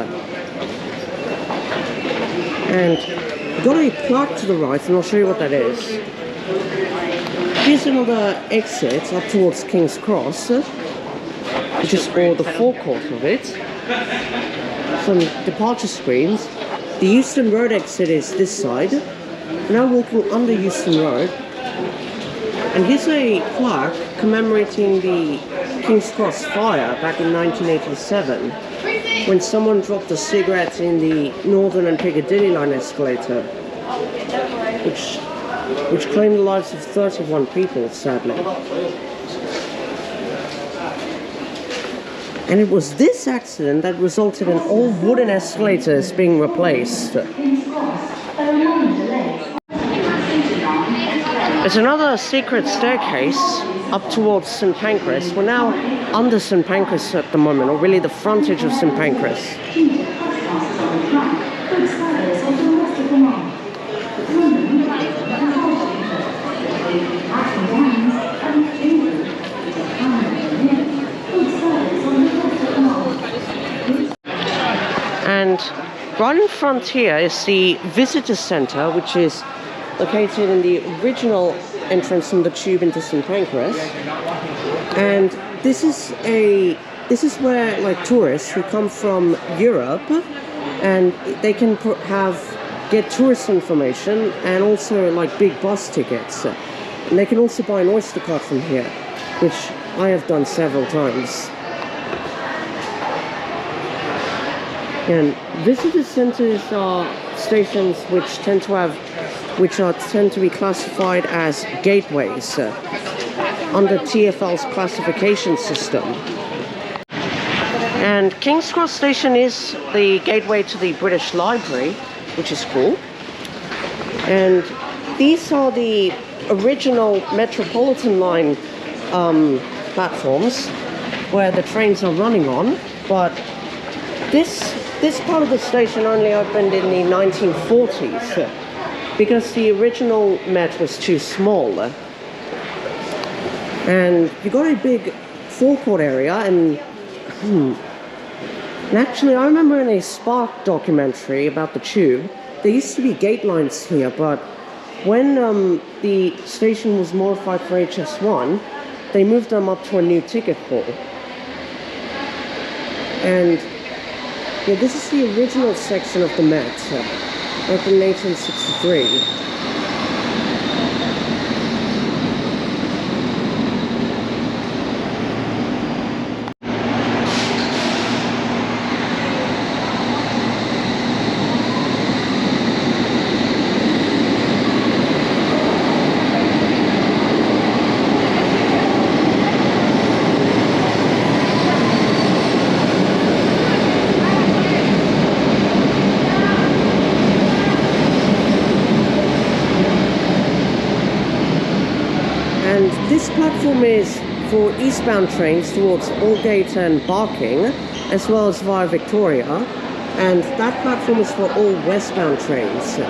And you've got a plaque to the right, and I'll show you what that is. Here's another exit up towards King's Cross, which is for the forecourt of it. Some departure screens. The Euston Road exit is this side. We're now walking under Euston Road. And here's a plaque commemorating the King's Cross fire back in 1987, when someone dropped a cigarette in the Northern and Piccadilly line escalator, which claimed the lives of 31 people, sadly. And it was this accident that resulted in all wooden escalators being replaced. There's another secret staircase up towards St. Pancras. We're now under St. Pancras at the moment, or really the frontage of St. Pancras. And right in front here is the visitor centre, which is located in the original entrance from the tube into St. Pancras. And this is where like tourists who come from Europe, and they can get tourist information and also like big bus tickets. And they can also buy an Oyster card from here, which I have done several times. And visitor centers are stations which tend to be classified as gateways under TfL's classification system. And King's Cross Station is the gateway to the British Library, which is cool. And these are the original Metropolitan line platforms where the trains are running on, but this part of the station only opened in the 1940s. Because the original Met was too small. And you got a big forecourt area, and actually I remember in a Spark documentary about the tube, there used to be gate lines here, but when the station was modified for HS1, they moved them up to a new ticket hall. And yeah, this is the original section of the Met, opened in 1863. And this platform is for eastbound trains towards Aldgate and Barking, as well as via Victoria. And that platform is for all westbound trains.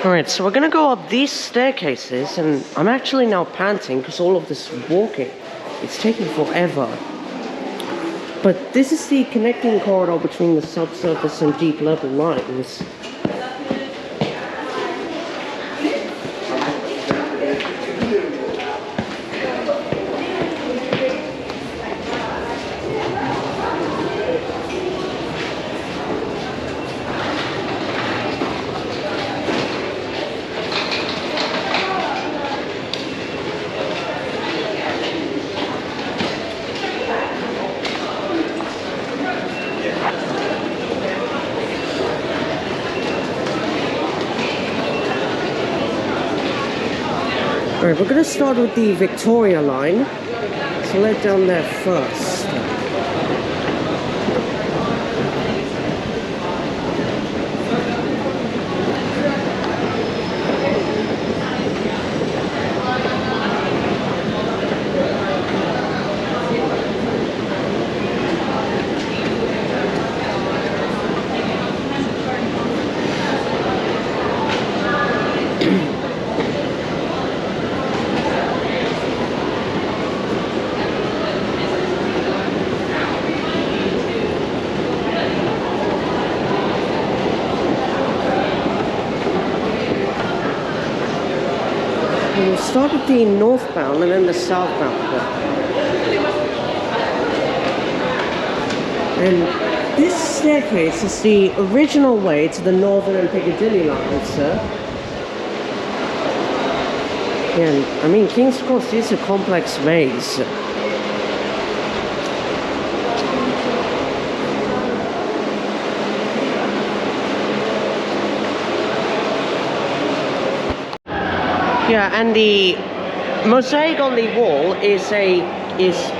Alright, so we're gonna go up these staircases, and I'm actually now panting because all of this walking, it's taking forever. But this is the connecting corridor between the subsurface and deep level lines. Alright, we're going to start with the Victoria line, so let down there first. We'll start with the northbound and then the southbound bit. And this staircase is the original way to the Northern and Piccadilly line, sir. And I mean, King's Cross is a complex maze. Yeah, and the mosaic on the wall is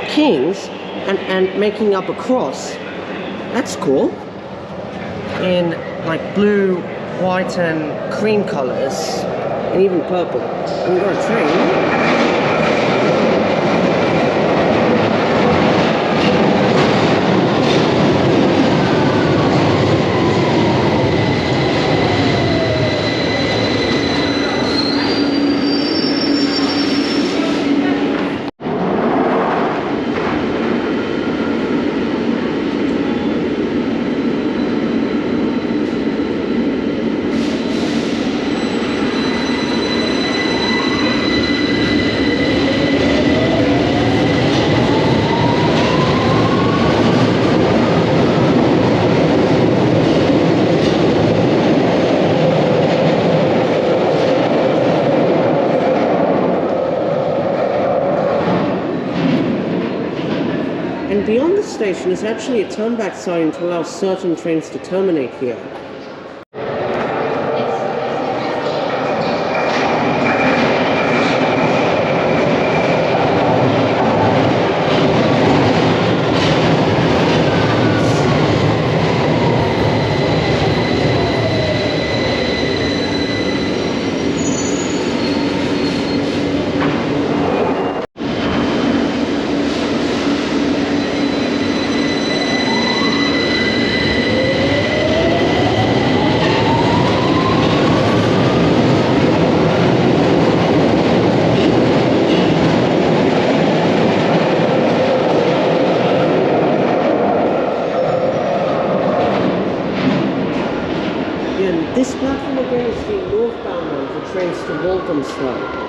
kings and making up a cross. That's cool. In like blue, white, and cream colors, and even purple. And we've got a train. And beyond the station is actually a turnback sign to allow certain trains to terminate here. This platform again is the northbound one for trains to Walthamstow.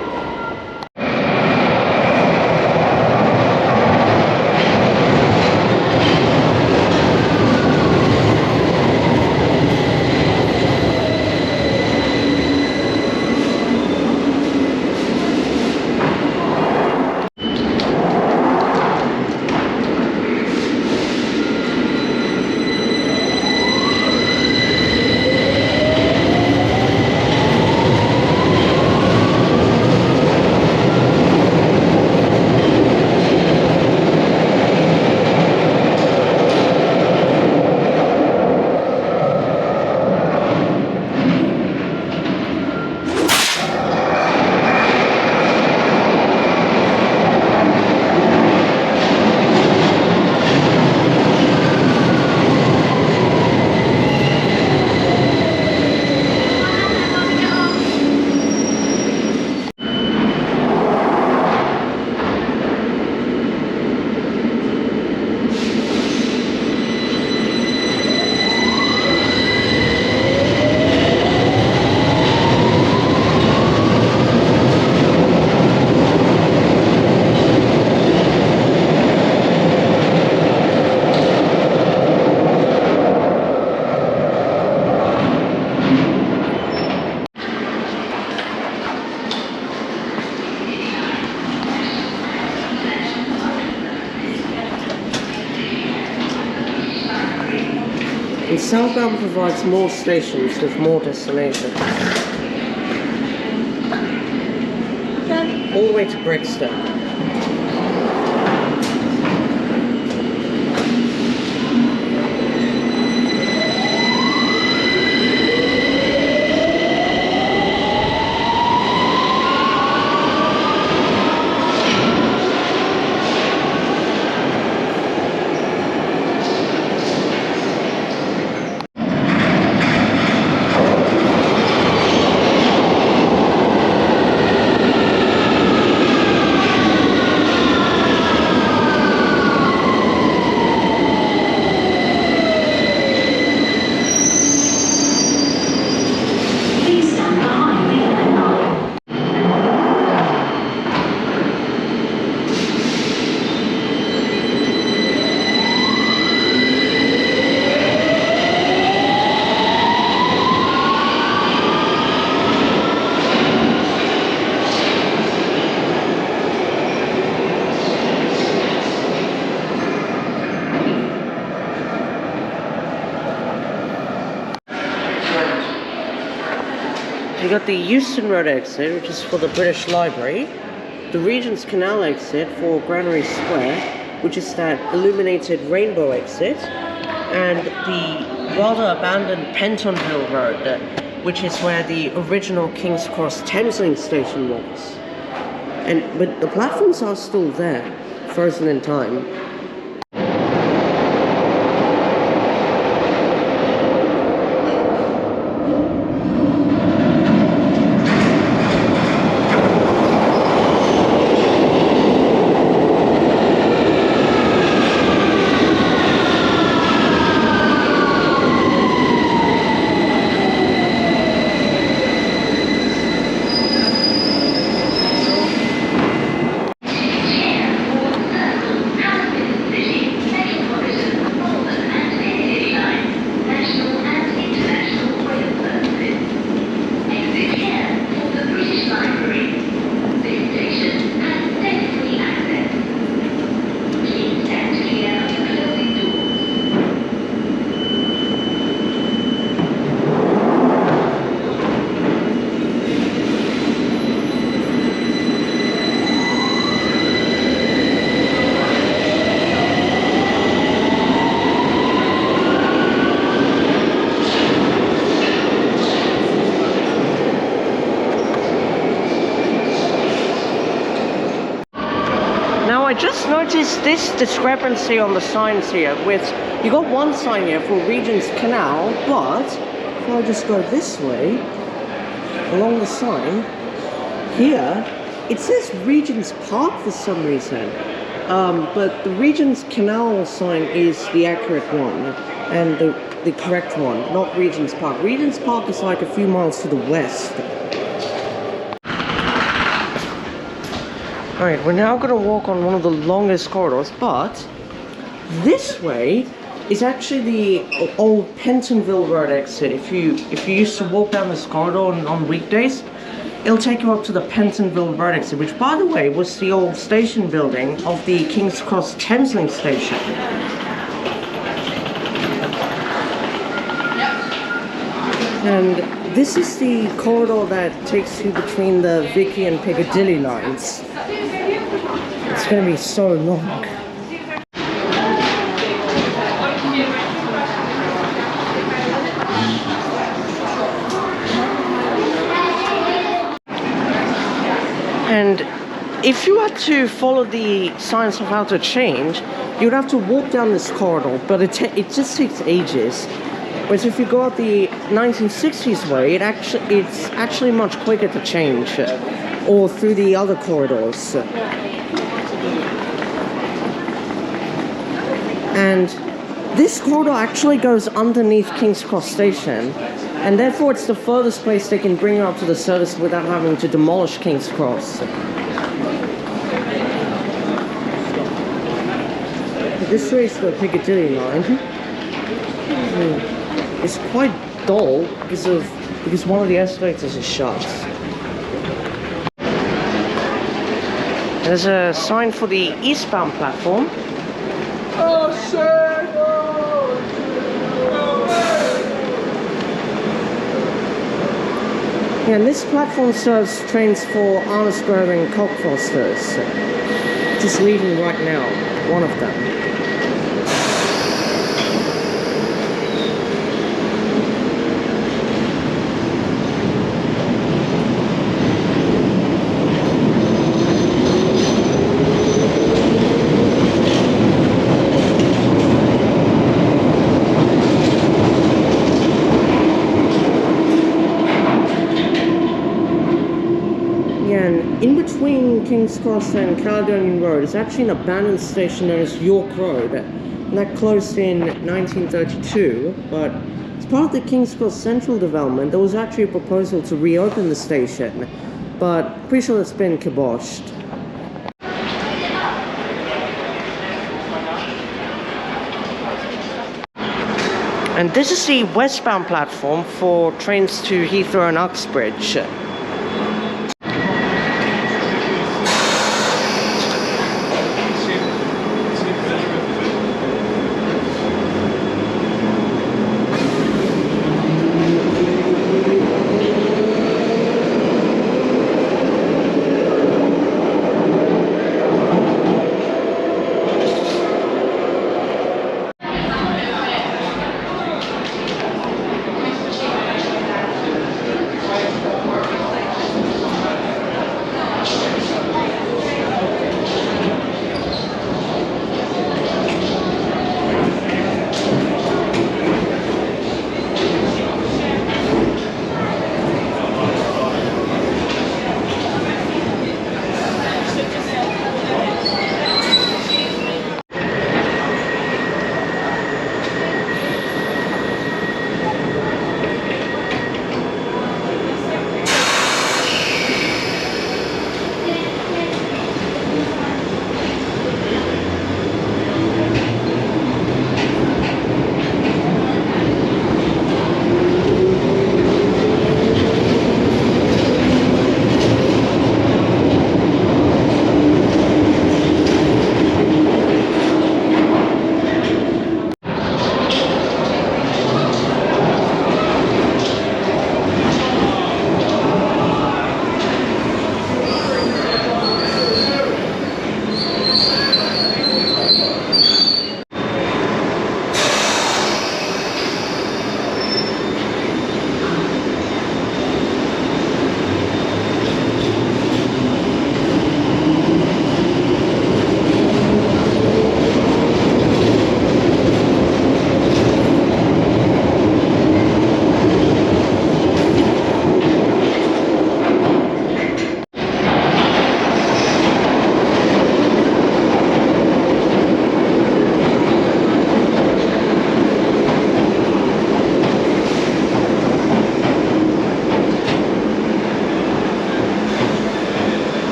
southbound provides more stations with more destinations. All the way to Brixton. You got the Euston Road exit, which is for the British Library, the Regent's Canal exit for Granary Square, which is that illuminated rainbow exit, and the rather abandoned Pentonville Road, which is where the original King's Cross Thameslink station was. But the platforms are still there, frozen in time. I just noticed this discrepancy on the signs here with, you got one sign here for Regent's Canal, but if I just go this way, along the sign, here, it says Regent's Park for some reason. But the Regent's Canal sign is the accurate one, and the correct one, not Regent's Park. Regent's Park is like a few miles to the west. Alright, we're now going to walk on one of the longest corridors, but this way is actually the old Pentonville Road exit. If you used to walk down this corridor on weekdays, it'll take you up to the Pentonville Road exit, which, by the way, was the old station building of the King's Cross Thameslink station. And this is the corridor that takes you between the Vicky and Piccadilly lines. It's going to be so long. And if you had to follow the signs of how to change, you'd have to walk down this corridor, but it just takes ages. Whereas if you go out the 1960s way, it's actually much quicker to change, or through the other corridors. And this corridor actually goes underneath King's Cross Station, and therefore it's the furthest place they can bring you up to the service without having to demolish King's Cross. This way is the Piccadilly line. It's quite dull because one of the escalators is shut. There's a sign for the eastbound platform. Oh shit! No! Yeah, and this platform serves trains for Arnesburg and Cockfosters. Just leaving right now, one of them. In between King's Cross and Caledonian Road is actually an abandoned station known as York Road. And that closed in 1932, but as part of the King's Cross Central development, there was actually a proposal to reopen the station, but pretty sure that's been kiboshed. And this is the westbound platform for trains to Heathrow and Uxbridge.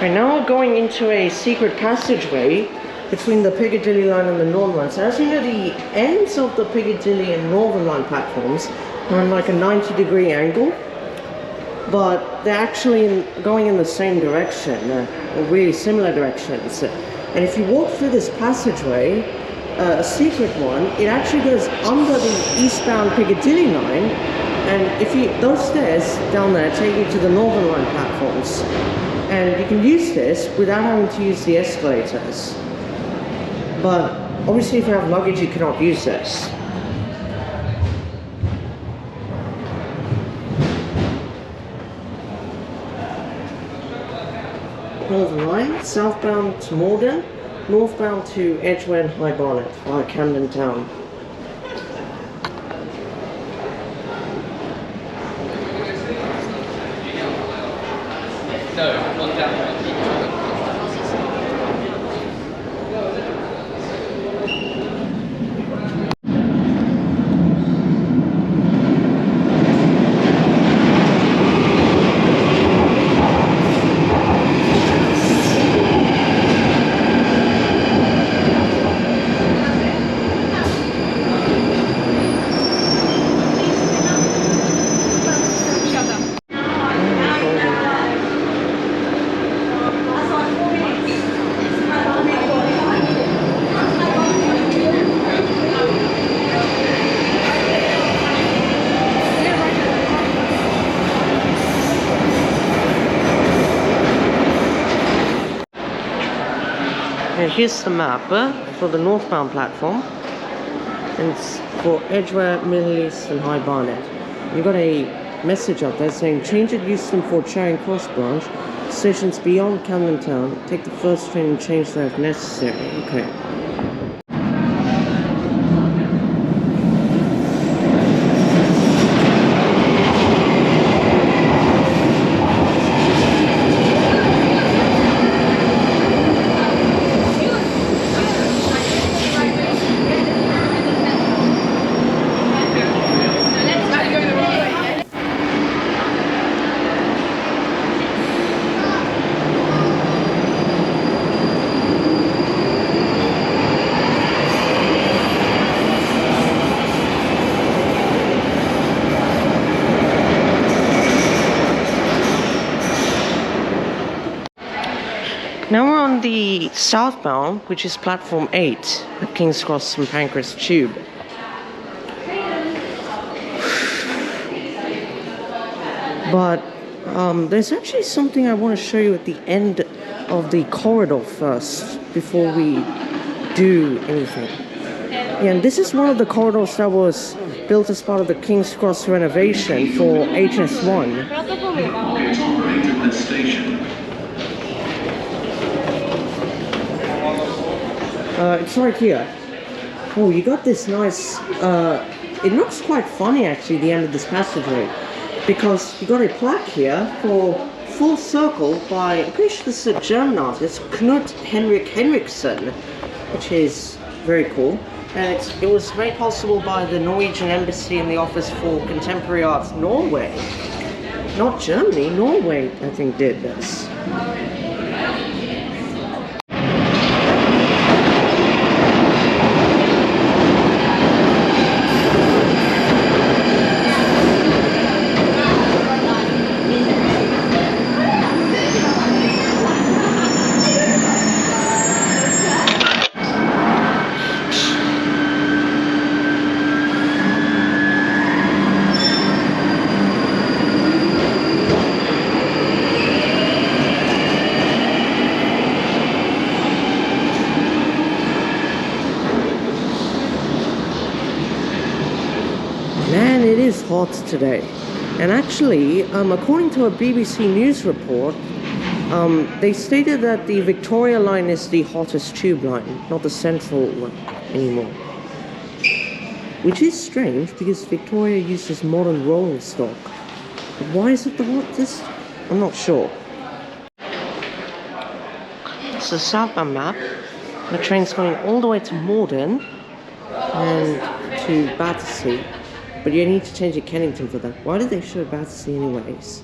Okay, now we're going into a secret passageway between the Piccadilly line and the Northern line. So as you know, the ends of the Piccadilly and Northern line platforms are on like a 90-degree angle. but they're actually going in the same direction, or really similar directions. And if you walk through this passageway, a secret one, it actually goes under the eastbound Piccadilly line, and those stairs down there take you to the Northern Line platforms. And you can use this without having to use the escalators. But obviously if you have luggage you cannot use this. Northern Line, southbound to Morgan, northbound to Edgware and High Barnet via Camden Town. And here's the map for the northbound platform, and it's for Edgware, Middle East and High Barnet. You've got a message up there saying change at Euston for Charing Cross branch, stations beyond Camden Town, take the first train and change there if necessary. Okay. Now we're on the southbound, which is platform 8 at King's Cross and Pancras Tube. But there's actually something I want to show you at the end of the corridor first, before we do anything. Yeah, and this is one of the corridors that was built as part of the King's Cross renovation for HS1. It's right here. Oh, you got this nice, it looks quite funny actually, the end of this passageway, because you got a plaque here for Full Circle by, I'm pretty sure this is a German artist, Knut Henrik Henriksson, which is very cool. And it was made possible by the Norwegian Embassy and the Office for Contemporary Arts Norway. Not Germany, Norway I think did this. Man, it is hot today. And actually, according to a BBC News report, they stated that the Victoria line is the hottest tube line, not the Central one anymore. Which is strange, because Victoria uses modern rolling stock. But why is it the hottest? I'm not sure. It's the southbound map. The train's going all the way to Morden and to Battersea. But you need to change at Kennington for that. Why did they show Battersea anyways?